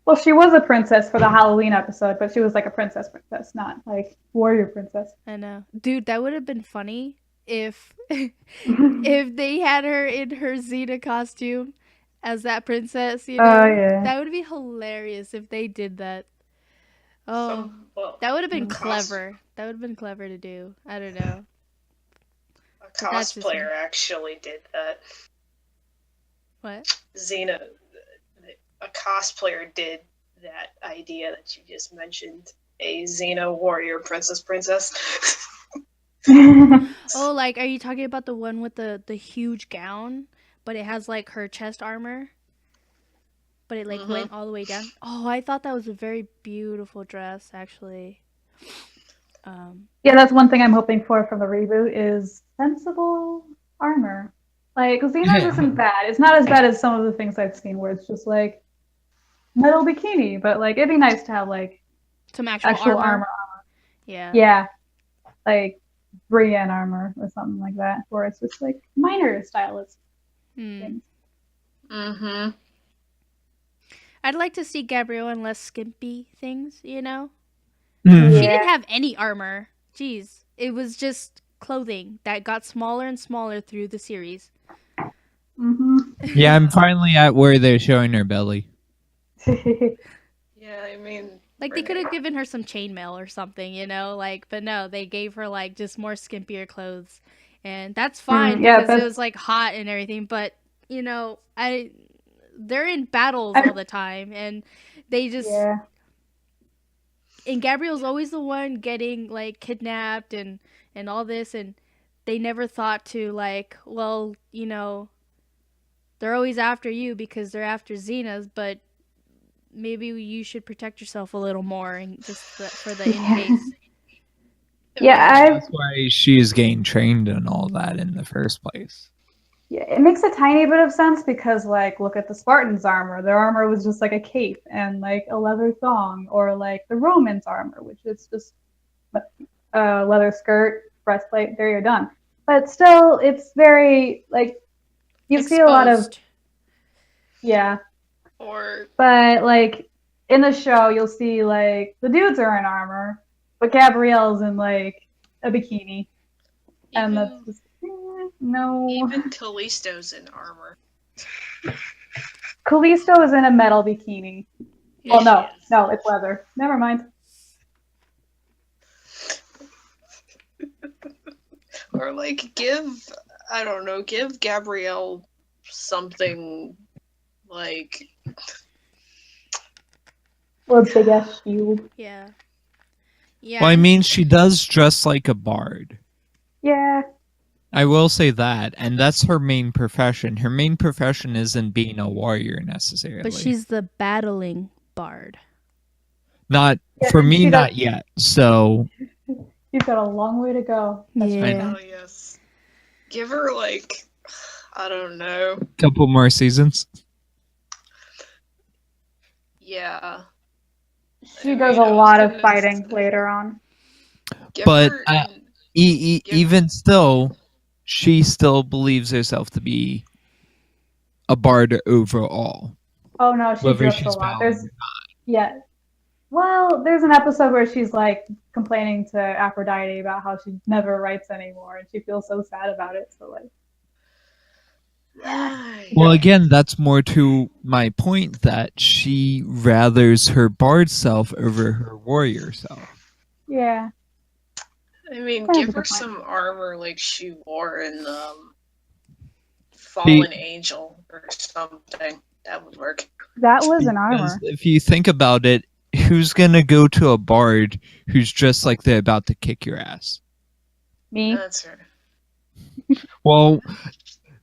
Well, she was a princess for the Halloween episode, but she was like a princess, not like warrior princess. I know, dude. That would have been funny if if they had her in her Xena costume as that princess. You know, Oh yeah. that would be hilarious if they did that. Oh, that would have been clever. That would have been clever to do. I don't know. A That's just me. cosplayer actually did that. What? Xena, a cosplayer did that idea that you just mentioned. A Xena warrior princess. Oh, like, are you talking about the one with the huge gown, but it has like her chest armor, but it like went all the way down? Oh, I thought that was a very beautiful dress, actually. Yeah, that's one thing I'm hoping for from the reboot is sensible armor. Like Xena's isn't bad. It's not as bad as some of the things I've seen where it's just like metal bikini, but like it'd be nice to have like Some actual armor. Yeah. Yeah, like Brienne armor or something like that, where it's just like minor stylist things. I'd like to see Gabrielle in less skimpy things, you know? Mhm. She didn't have any armor. Jeez. It was just clothing that got smaller and smaller through the series. Yeah, I'm finally at where they're showing her belly. Yeah, I mean, Like, they could have given her some chainmail or something, you know? Like, but no, they gave her, like, just more skimpier clothes. And that's fine yeah, because it was, like, hot and everything. But, you know, they're in battles all the time. And they just... Yeah. And Gabrielle's always the one getting, like, kidnapped and all this. And they never thought to, like, well, you know, they're always after you because they're after Xena's, but maybe you should protect yourself a little more and just for the in case. Yeah, That's why she's getting trained and all that in the first place. Yeah, it makes a tiny bit of sense because, like, look at the Spartans' armor. Their armor was just like a cape and like a leather thong, or like the Romans' armor, which is just a leather skirt, breastplate. There, you're done. But still, it's very like you see a lot of But like in the show, you'll see like the dudes are in armor, but Gabrielle's in like a bikini, and that's just no. Even Callisto's in armor. Callisto is in a metal bikini. Oh no, it's leather. Never mind. Or like give Gabrielle something like Or a big ass shield. Yeah. Well, I mean, she does dress like a bard. Yeah. I will say that, and that's her main profession. Her main profession isn't being a warrior necessarily. But she's the battling bard. Not for me, not yet. So You've got a long way to go. Yeah. oh yes. Give her like I don't know. couple more seasons. Yeah. She does a lot of fighting later on. But even still, she still believes herself to be a bard overall. Oh no, she Whether drifts a she's lot. valid. She Whether drifts a she's lot. valid. There's an episode where she's like complaining to Aphrodite about how she never writes anymore, and she feels so sad about it. So like, yeah, Well, again, that's more to my point that she rathers her bard self over her warrior self. yeah. I mean, Kind of give a her good point. some armor like she wore in Be- Fallen Angel or something. That would work. That was an Because armor. if you think about it, who's gonna go to a bard who's dressed like they're about to kick your ass? Me. That's her. Well,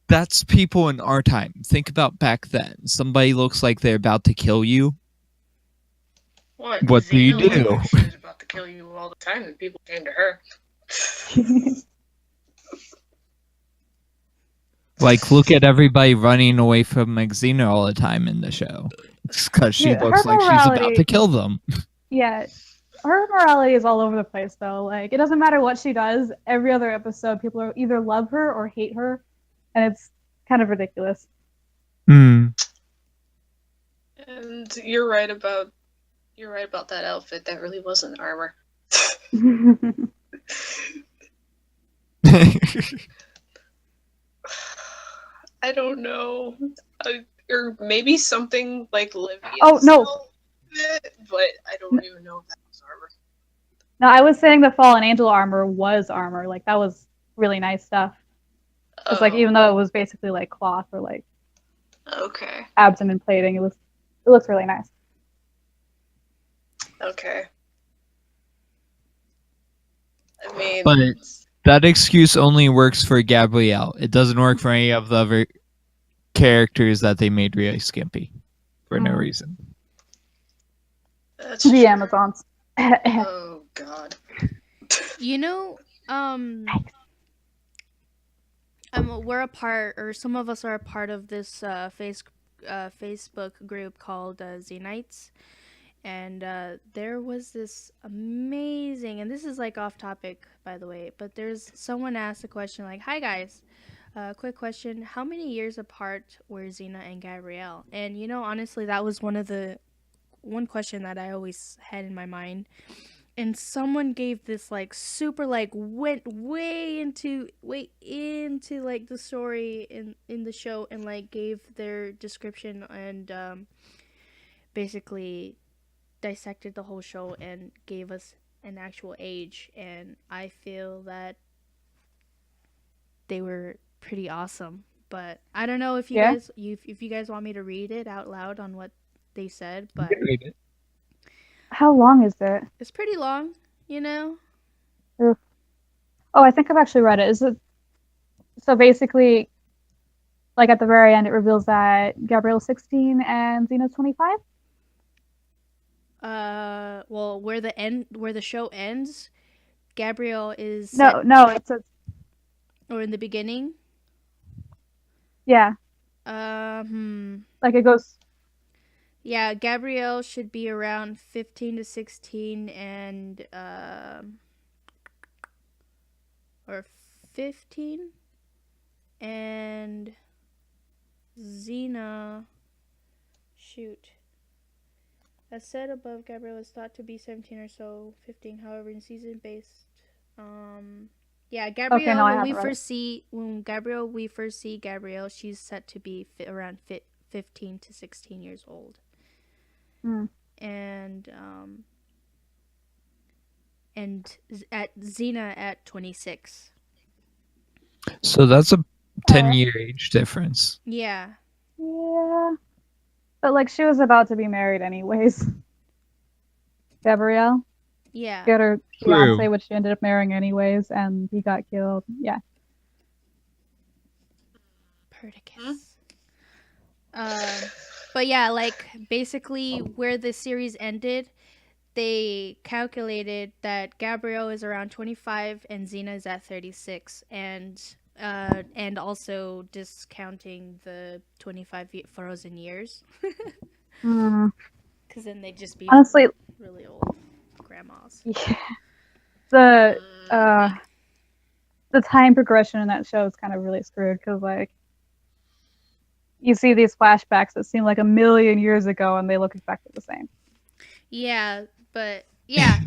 that's people in our time. Think about back then. Somebody looks like they're about to kill you. What do you Xena looked do? like she was about to kill you all the time, and people came to her. Like, look at everybody running away from Xena all the time in the show. It's because she Dude, looks her like she's about morality- to kill them. Yeah, her morality is all over the place though. Like it doesn't matter what she does. Every other episode, people either love her or hate her, and it's kind of ridiculous. Hmm. And you're right about that outfit. That really wasn't armor. I don't know. Or maybe something like Livia's Oh, no. outfit, but I don't even know if that was armor. No, I was saying the Fallen Angel armor was armor. Like that was really nice stuff. It's like even though it was basically like cloth or like Okay. abdomen plating, it looks really nice. Okay. I mean, But that excuse only works for Gabrielle. It doesn't work for any of the other characters that they made really skimpy for no reason. that's The true. Amazons. Oh God. You know, we're a part, or some of us are a part of this Facebook group called Xenites, and there was this amazing, and this is like off topic by the way, but there's someone asked a question like, "Hi guys, quick question: how many years apart were Xena and Gabrielle?" And you know, honestly, that was one question that I always had in my mind. And someone gave this like super like went way into like the story in the show, and like gave their description and basically dissected the whole show and gave us an actual age, and I feel that they were pretty awesome. But I don't know if you guys if you guys want me to read it out loud on what they said, but How long is it? it's pretty long, you know. Oh, I think I've actually read it. Is it so basically like at the very end it reveals that Gabrielle's 16 and Xena's 25? Well, where the show ends, Gabrielle is No, it's a or in the beginning. yeah. Like it goes. Yeah, Gabrielle should be around 15 to 16, and or 15, and Xena, shoot. As said above, Gabrielle is thought to be 17 or so, 15. However, in season based, yeah, Gabrielle. Okay, no, I when we haven't read first see Gabrielle, she's set to be around 15 to 16 years old. And at Xena at 26. So that's a 10-year age difference. Yeah. Yeah. But like she was about to be married anyways. Gabrielle. Yeah. She had her True. fiance, which she ended up marrying anyways, and he got killed. Yeah. Perdiccas. But yeah, like basically where the series ended, they calculated that Gabrielle is around 25 and Xena is at 36, and also discounting the 25 frozen years, because then they'd just be Honestly, really old grandmas. Yeah. The time progression in that show is kind of really screwed because like you see these flashbacks that seem like a million years ago, and they look exactly the same. Yeah, but yeah,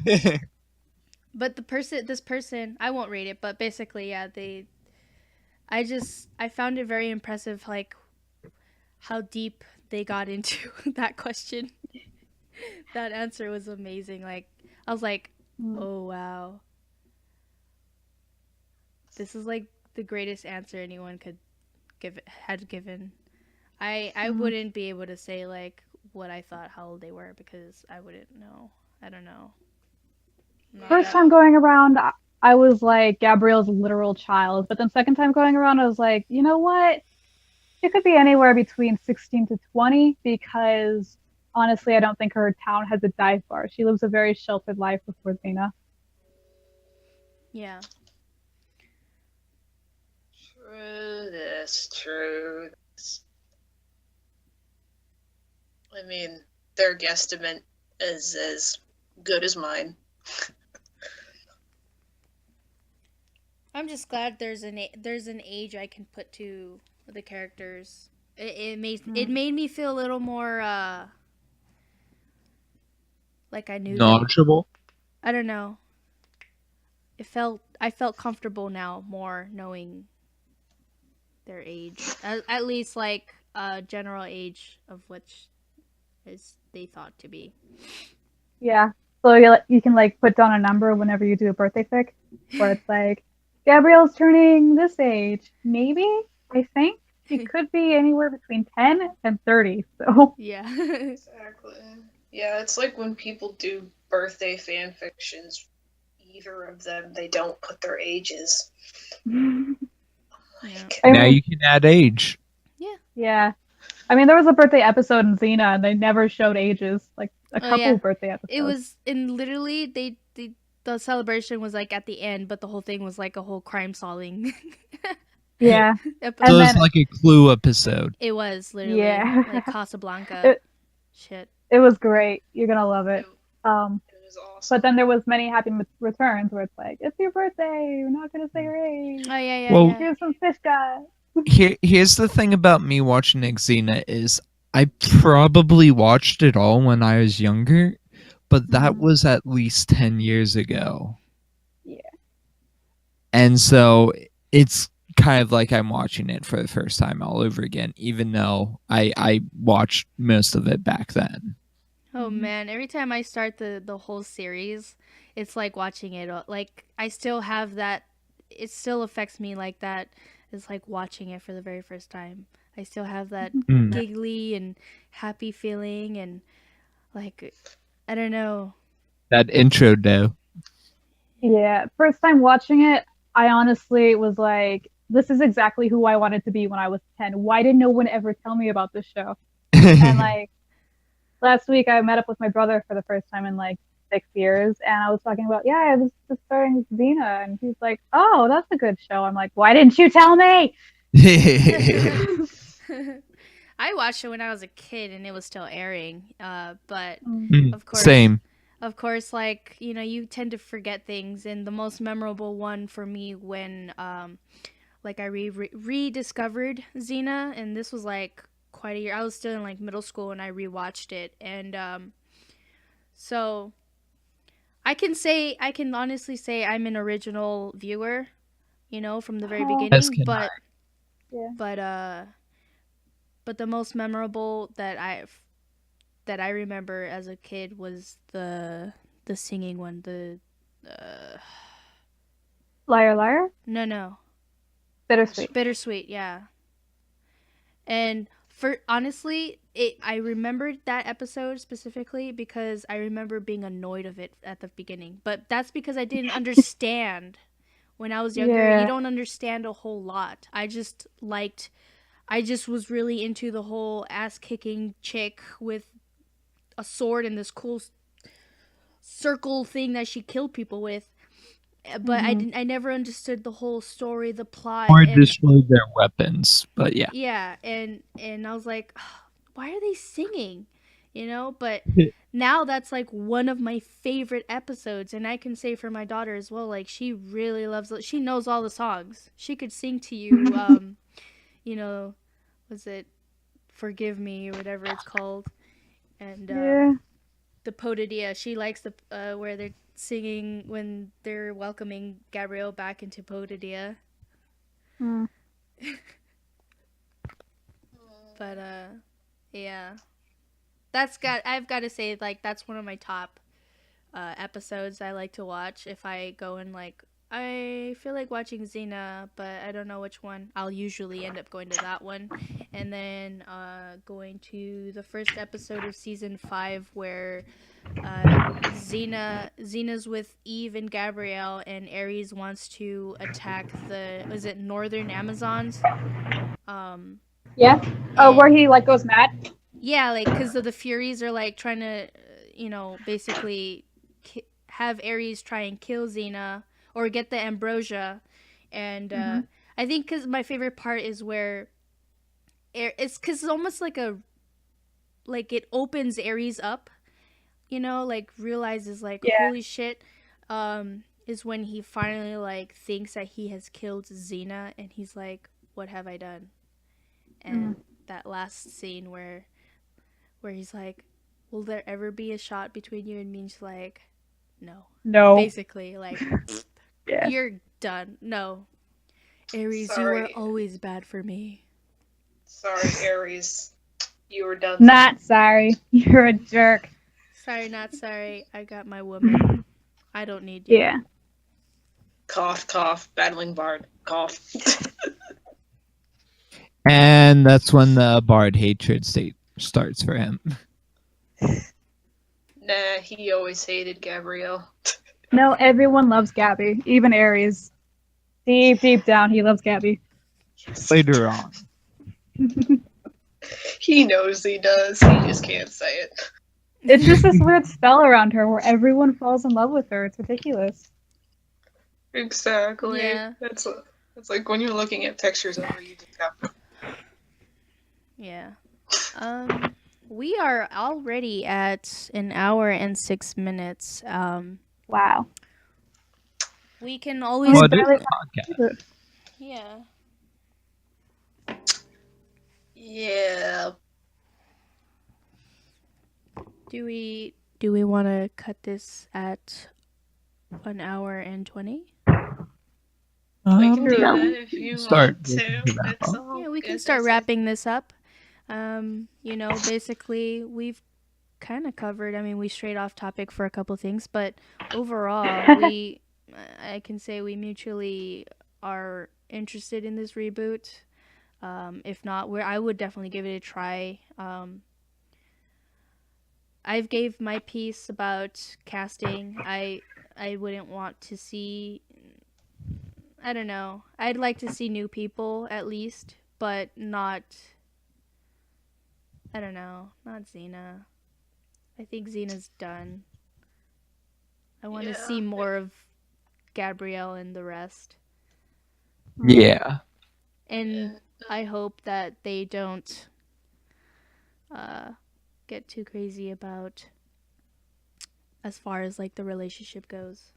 but this person, I won't read it, but basically, yeah, I found it very impressive, like how deep they got into that question. That answer was amazing. Like, I was like, Mm. oh wow, this is like the greatest answer anyone could had given. I Mm. wouldn't be able to say like what I thought how old they were because I wouldn't know. I don't know. I'm not First that. time going around, I was like Gabrielle's literal child, but then second time going around, I was like, you know what? It could be anywhere between 16 to 20 because honestly, I don't think her town has a dive bar. She lives a very sheltered life before Xena. Yeah. True this, true this. I mean, their guesstimate is as good as mine. I'm just glad there's an age I can put to the characters. It made me feel a little more like I knew them. Knowledgeable. I don't know. I felt comfortable now more knowing their age. At least like general age of which is they thought to be. Yeah. So you can like put down a number whenever you do a birthday fic, where it's like, Gabrielle's turning this age. Maybe, I think. She could be anywhere between 10 and 30. So, Yeah. Exactly. Yeah, it's like when people do birthday fan fictions, either of them, they don't put their ages. Like, I Now mean, you can add age. yeah. I mean, there was a birthday episode in Xena, and they never showed ages. Like a Oh couple yeah. of birthday It episodes. was and literally the celebration was like at the end, but the whole thing was like a whole crime solving Yeah. So And episode. it's then, like a Clue episode. It was literally yeah, like Casablanca. it, Shit. it was great. You're gonna love it, it. Um, it was awesome. but then there was many happy returns where it's like, it's your birthday. You're not gonna say your age. Oh yeah, yeah, Well, yeah. Here's some fish guys. here's the thing about me watching Xena is I probably watched it all when I was younger, but that Mhm. was at least 10 years ago. Yeah. And so it's kind of like I'm watching it for the first time all over again, even though I watched most of it back then. Oh man, every time I start the whole series, it's like watching it. Like I still have that. It still affects me like that. It's like watching it for the very first time. I still have that Mm. giggly and happy feeling, and like I don't know. That intro, though. Yeah, first time watching it, I honestly was like, this is exactly who I wanted to be when I was 10. Why did no one ever tell me about this show? And like last week, I met up with my brother for the first time in like 6 years, and I was talking about, yeah, I was just starting Xena, and he's like, oh, that's a good show. I'm like, why didn't you tell me? I watched it when I was a kid and it was still airing. But Mm. of course, Same. of course, like you know, you tend to forget things, and the most memorable one for me when like I rediscovered Xena, and this was like quite a year. I was still in like middle school when I rewatched it, and so I can honestly say I'm an original viewer, you know, from the very Oh, As beginning. can I. yeah. But but the most memorable that I remember as a kid was the singing one. The Liar, liar, no bittersweet. bittersweet, yeah. And for honestly, it I remembered that episode specifically because I remember being annoyed of it at the beginning. But that's because I didn't understand when I was younger. You Yeah. don't understand a whole lot. I just was really into the whole ass kicking chick with a sword and this cool circle thing that she killed people with. But Mhm. I never understood the whole story, the plot, Or and destroy their weapons. But yeah. yeah, and I was like, why are they singing? You know, but now that's like one of my favorite episodes, and I can say for my daughter as well, like she really loves it. She knows all the songs. She could sing to you you know, was it Forgive Me or whatever it's called, and Yeah. the Podadia. She likes the where they're singing when they're welcoming Gabrielle back into Podadia. Mm. But yeah, I've got to say, like, that's one of my top episodes I like to watch. If I go and like I feel like watching Xena, but I don't know which one, I'll usually end up going to that one, and then going to the first episode of season 5 where Xena's with Eve and Gabrielle, and Ares wants to attack the, is it Northern Amazons? Yeah. Oh, where And he like goes mad. yeah, like because of the Furies are like trying to, basically have Ares try and kill Xena or get the ambrosia, and Mm-hmm. I think because my favorite part is where it's because it's almost like it opens Ares up, like realizes like Yeah. holy shit, is when he finally like thinks that he has killed Xena, and he's like, what have I done? And that last scene where he's like, will there ever be a shot between you and me? And she's like, no. No. Basically, like, Yeah. you're done. No. Ares, you were Sorry. always bad for me. Sorry, Ares. You were done. Not sorry. You're a jerk. Sorry, not sorry. I got my woman. I don't need you. Yeah. Cough, cough. Battling Bard. Cough. And that's when the Bard hatred state starts for him. Nah, he always hated Gabrielle. No, everyone loves Gabby, even Ares. Deep down, he loves Gabby. Later on. He knows he does. He just can't say it. It's just this weird spell around her where everyone falls in love with her. It's ridiculous. Exactly. Yeah. It's like when you're looking at pictures of her, you just have. Yeah. We are already at an hour and 6 minutes. Wow. We can always. Well, barely- this podcast. Yeah. Yeah. Do we want to cut this at 1 hour and 20? We can do Yeah. that if you Start want to. to wrap It's up. all Yeah, we can good. start It's wrapping this up. Basically we've kind of covered. I mean, we strayed off topic for a couple things, but overall, I can say we mutually are interested in this reboot. If not, I would definitely give it a try. I've gave my piece about casting. I wouldn't want to see. I don't know. I'd like to see new people at least, but not. I don't know. Not Xena. I think Xena's done. I want to Yeah. see more of Gabrielle and the rest. Yeah. And I hope that they don't get too crazy about as far as like the relationship goes.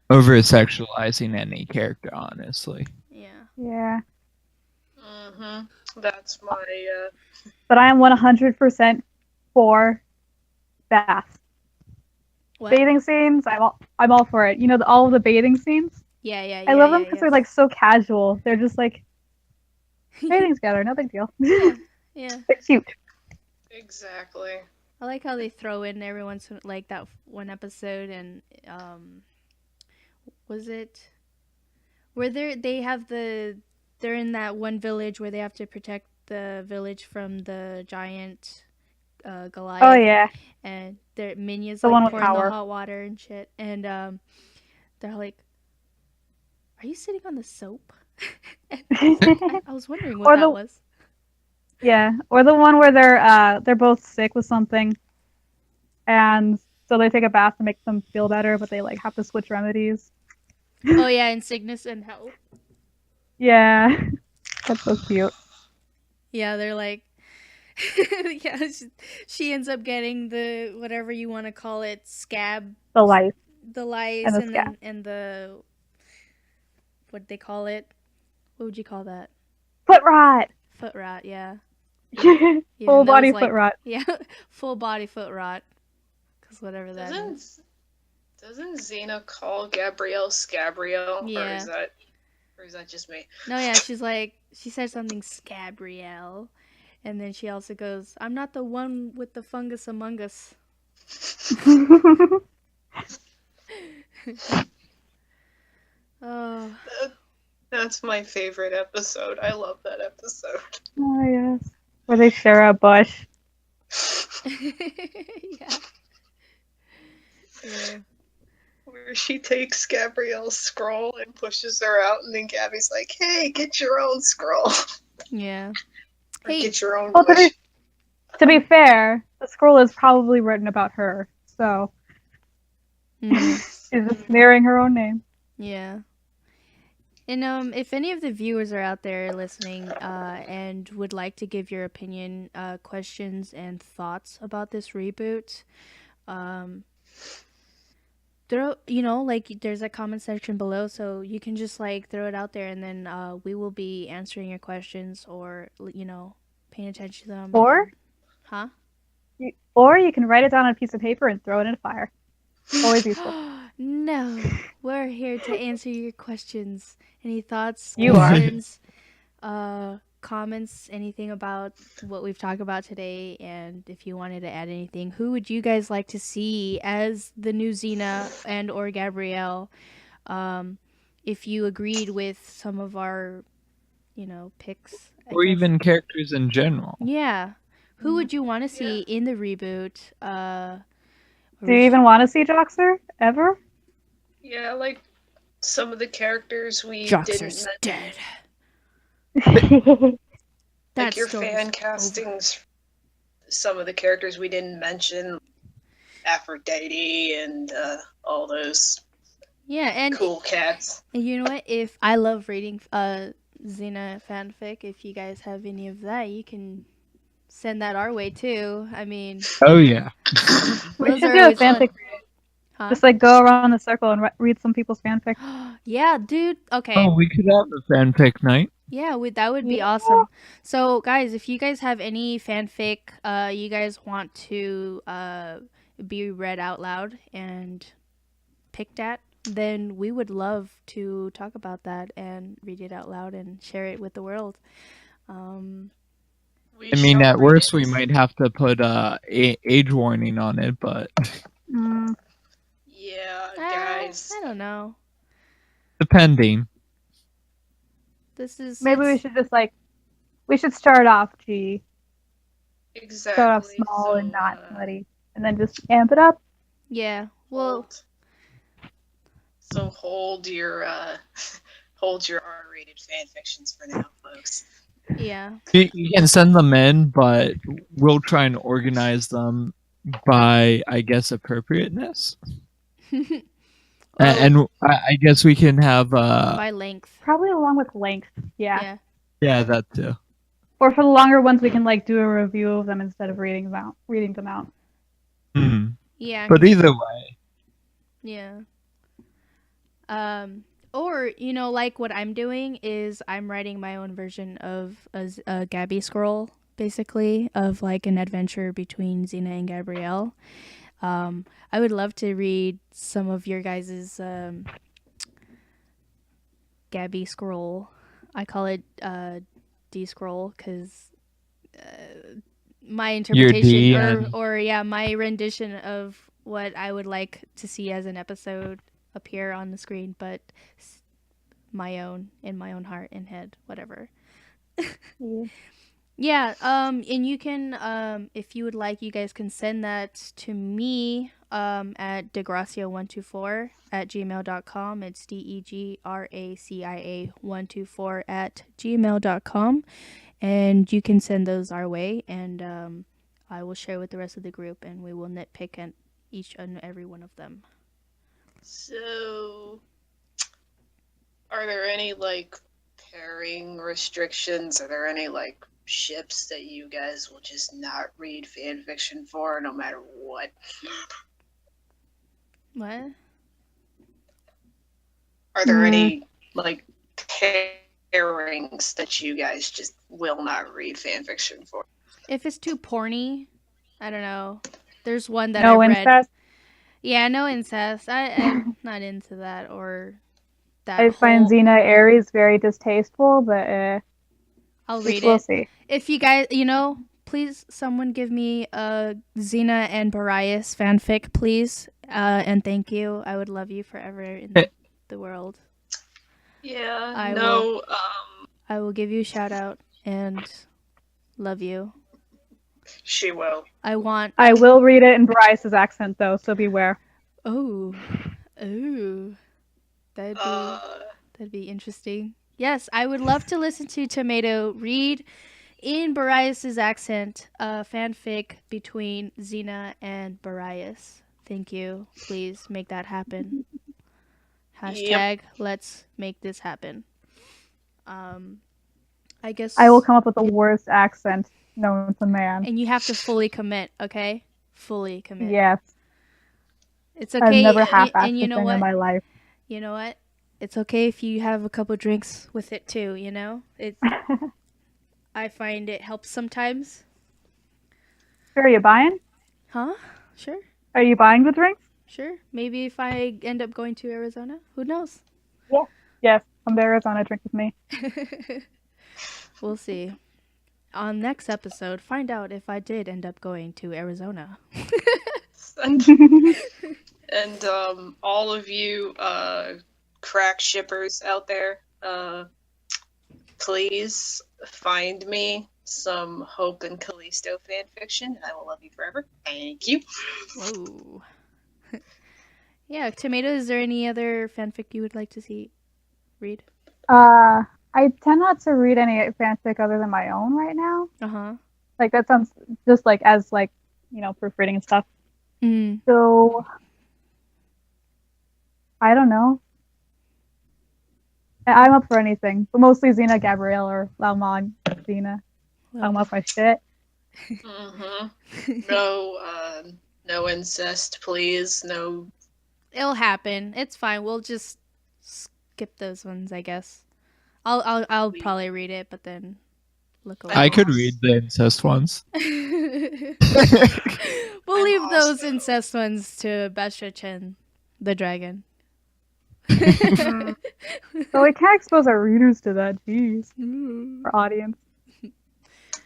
Over sexualizing any character, honestly. Yeah. Yeah. That's my. But I am 100% for baths. What? Bathing scenes, I'm all for it. You know, all of the bathing scenes? Yeah. I love them because they're like so casual. They're just like bathing together, no big deal. Yeah. They're cute. Exactly. I like how they throw in every once like that one episode, and was it where they're in that one village where they have to protect the village from the giant Goliath. Oh yeah. And their minions The like one with pouring power. the hot water and shit, and they're like, "Are you sitting on the soap?" And I was wondering what Or that the- was. Yeah, or the one where they're both sick with something, and so they take a bath to make them feel better, but they like have to switch remedies. Oh yeah, in sickness and health. Yeah, that's so cute. Yeah, they're like, yeah, she ends up getting the whatever you want to call it, scab, The life. the lice, And the and scab. then and the what they call it. What would you call that? Foot rot. foot rot, yeah. Full Even though body it's foot like, rot. yeah, full body foot rot. Because whatever that Doesn't is. doesn't Xena call Gabrielle Scabrielle, Yeah. or is that just me? No, yeah, she's like, she said something Scabrielle. And then she also goes, I'm not the one with the fungus among us. Oh. That's my favorite episode. I love that episode. Oh yes. Where they share a bush. Yeah. Yeah. Where she takes Gabrielle's scroll and pushes her out, and then Gabby's like, "Hey, get your own scroll, Yeah. or Hey. get your own Well, wish." to be fair, the scroll is probably written about her, so Mhm. she's just mirroring her own name. Yeah. And if any of the viewers are out there listening and would like to give your opinion, questions, and thoughts about this reboot, um, throw like there's a comment section below, so you can just like throw it out there, and then we will be answering your questions or paying attention to them. Or Huh? or you can write it down on a piece of paper and throw it in a fire. Always useful. No, we're here to answer your questions. Any thoughts, You are. questions, comments, anything about what we've talked about today, and if you wanted to add anything, who would you guys like to see as the new Xena and or Gabrielle? If you agreed with some of our, picks, I Or guess. even characters in general. Yeah. Who would you want to see in the reboot? Do you even want to see Joxer ever? Yeah, like some of the characters we Joxer's didn't dead. like That your story's fan over. castings. Some of the characters we didn't mention, Aphrodite and all those Yeah, and cool cats. And you know what? If I love reading Xena fanfic, if you guys have any of that, you can send that our way too. I mean, Oh yeah. We those should are do a always fun. fanfic. Huh? Just like go around the circle and read some people's fanfic. Yeah, dude. Okay. Oh, we could have a fanfic night. Yeah, that would be Yeah. awesome. So, guys, if you guys have any fanfic you guys want to be read out loud and picked at, then we would love to talk about that and read it out loud and share it with the world. We I mean, shall at read worst, it. we might have to put a age warning on it, but Mm, Yeah, guys. I don't know. depending. maybe we it's- should just we should start off Exactly. start off small and not muddy, and then just amp it up. Yeah. Well, So hold your hold your R-rated fan fictions for now, folks. yeah. You can send them in, but we'll try and organize them by, I guess, appropriateness. And I guess we can have by length. Probably along with length. Yeah. yeah, that too. Or for the longer ones, we can do a review of them instead of reading them out. Mhm. Yeah. But either way, Yeah. Or like what I'm doing is I'm writing my own version of a Gabby scroll, basically, of like an adventure between Xena and Gabrielle. I would love to read some of your guys's Gabby scroll. I call it D scroll because my interpretation or my rendition of what I would like to see as an episode appear on the screen, but my own in my own heart and head, whatever. Yeah. And you can if you would like, you guys can send that to me at degracia124 at gmail.com. It's DEGRACIA124 at gmail.com, and you can send those our way, and I will share with the rest of the group, and we will nitpick at each and every one of them. So, are there any pairing restrictions? Are there any ships that you guys will just not read fan fiction for, no matter what? What? Are there any pairings that you guys just will not read fanfiction for. If it's too porny, I don't know. There's one that No I've read. incest. Yeah, no incest. I'm not into that or that I find whole. Xena Aries very distasteful, but I'll read we'll it. see. If you guys, please someone give me a Xena and Barias fanfic, please. And thank you. I would love you forever in the world. Yeah, I no, I will give you a shout out and love you. she will. I will read it in Bryce's accent, though, so beware. Oh. That'd be interesting. Yes, I would love to listen to Tomato read in Barias's accent a fanfic between Xena and Barias. Thank you. Please make that happen. Hashtag let's make this happen. I guess I will come up with the worst accent known to man. and you have to fully commit, okay? Fully commit. Yes. It's okay. I've never half-assed and you know a thing what? in my life. You know what? It's okay if you have a couple drinks with it too, It I find it helps sometimes. Sure, are you buying? Huh? Sure. Are you buying the drinks? Sure. Maybe if I end up going to Arizona, who knows? Yeah. Yes, come to Arizona, drink with me. We'll see. On next episode, find out if I did end up going to Arizona. And all of you crack shippers out there, please find me some Hope and Callisto fanfiction, and I will love you forever. Thank you. Whoa. Yeah, Tomato, is there any other fanfic you would like to read? I tend not to read any fanfic other than my own right now. Uh-huh. Like, that sounds just like as, like, proofreading and stuff. Mm. So, I don't know. I'm up for anything, but mostly Xena, Gabrielle, or Laumon, Xena. I'm up my shit. Mm-hmm. No incest, please. No. It'll happen. It's fine. We'll just skip those ones, I guess. I'll probably read it, but then look away. I could read the incest ones. We'll leave those incest ones to Basha Chen, the dragon. So we can't expose our readers to that, jeez. Our audience.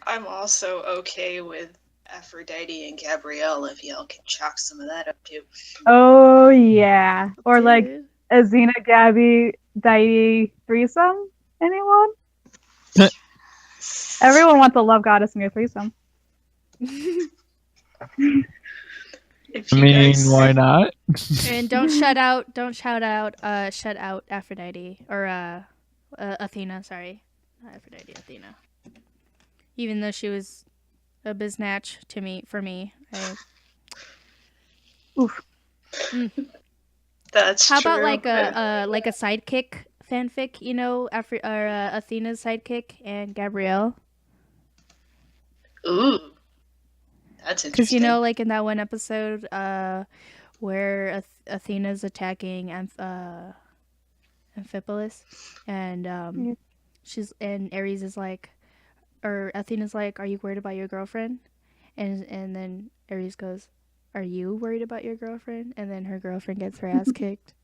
I'm also okay with Aphrodite and Gabrielle if y'all can chalk some of that up too. Oh yeah. Or like Dude. a Xena, Gabby, Deity threesome? Anyone? Everyone wants a love goddess in your threesome. If I you mean, guys- why not? And don't shut out Aphrodite or Athena, sorry. Not Aphrodite, Athena. Even though she was a biznatch for me. Oof. That's How true. about like a sidekick fanfic, Athena's sidekick and Gabrielle? Ooh. That's Because interesting. like in that one episode where Athena's attacking Amphipolis, and and Ares is like, or Athena's like, "Are you worried about your girlfriend?" And then Ares goes, "Are you worried about your girlfriend?" And then her girlfriend gets her ass kicked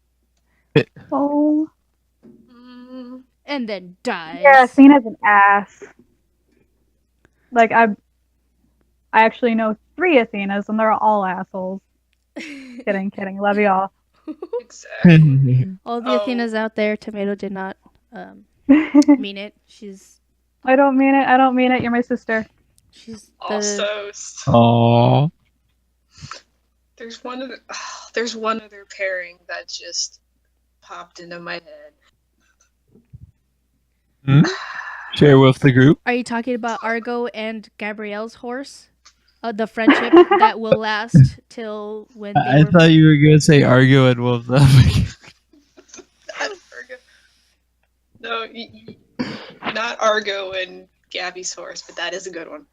Oh. and then dies. Yeah, Athena's an ass. Like, I actually know 3 Athenas, and they're all assholes. Kidding. Love y'all. Exactly. All the Athenas out there, Tomato did not mean it. I don't mean it. You're my sister. She's Also, Aww. there's one other pairing that just popped into my head. Share with the group. Are you talking about Argo and Gabrielle's horse? The friendship that will last till when they I thought you were gonna say Argo and Wolf. No, not Argo and Gabby's horse, but that is a good one.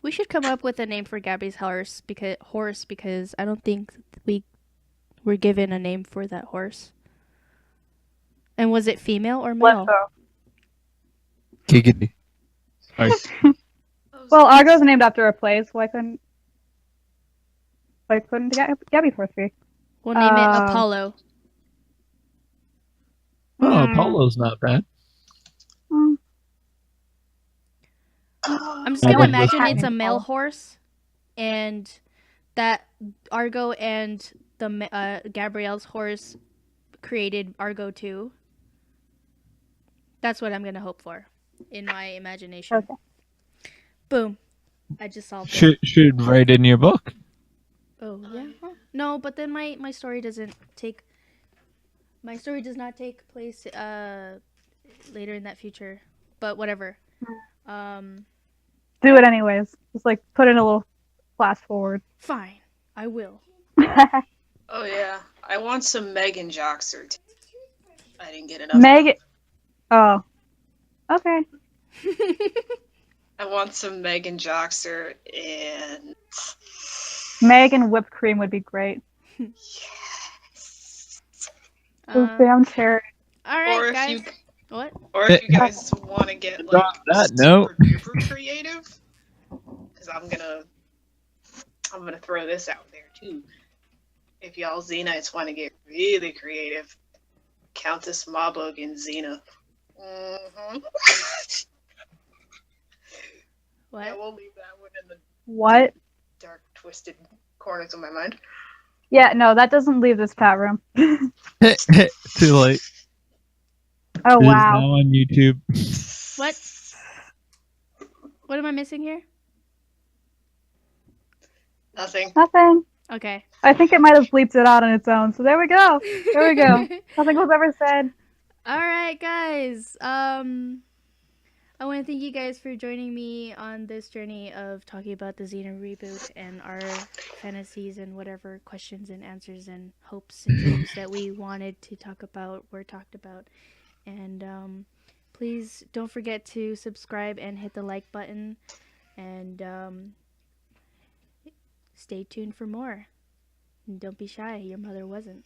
We should come up with a name for Gabby's horse because I don't think we were given a name for that horse. And was it female or male? Lesso. Giggity. Sorry. Well, Argo's named after a place. Why couldn't Gabby Force be? We'll name it Apollo. Oh, Hmm. Apollo's not bad. Hmm. I'm just I gonna would imagine listen- it's a male horse, and that Argo and Gabrielle's horse created Argo 2. That's what I'm gonna hope for in my imagination. Okay. Boom. I just solved it. Should write in your book. Oh yeah. Well, no, but then my story does not take place later in that future. But whatever. Do it anyways. Just like put in a little flash forward. Fine. I will. Oh yeah, I want some Megan Joxer. I didn't get enough. Meg. Oh. Okay. I want some Megan Joxer and Meg and whipped cream would be great. yes. Those damn cherries. All right, Or if guys. you What? or if you guys want to get like On that super note. duper creative, because I'm gonna throw this out there too. If y'all Xenites want to get really creative, Countess Mabug and Xena. Mm-hmm. What? Yeah, we'll leave that one in the What? dark, twisted corners of my mind. Yeah, no, that doesn't leave this chat room. Too late. Oh It is wow. now on YouTube. What? What am I missing here? Nothing. Nothing. Okay. I think it might have bleeped it out on its own. So there we go. There we go. Nothing was ever said. All right, guys. I want to thank you guys for joining me on this journey of talking about the Xena reboot and our fantasies and whatever questions and answers and hopes and dreams that we wanted to talk about were talked about. And please don't forget to subscribe and hit the like button. And stay tuned for more. And don't be shy. Your mother wasn't.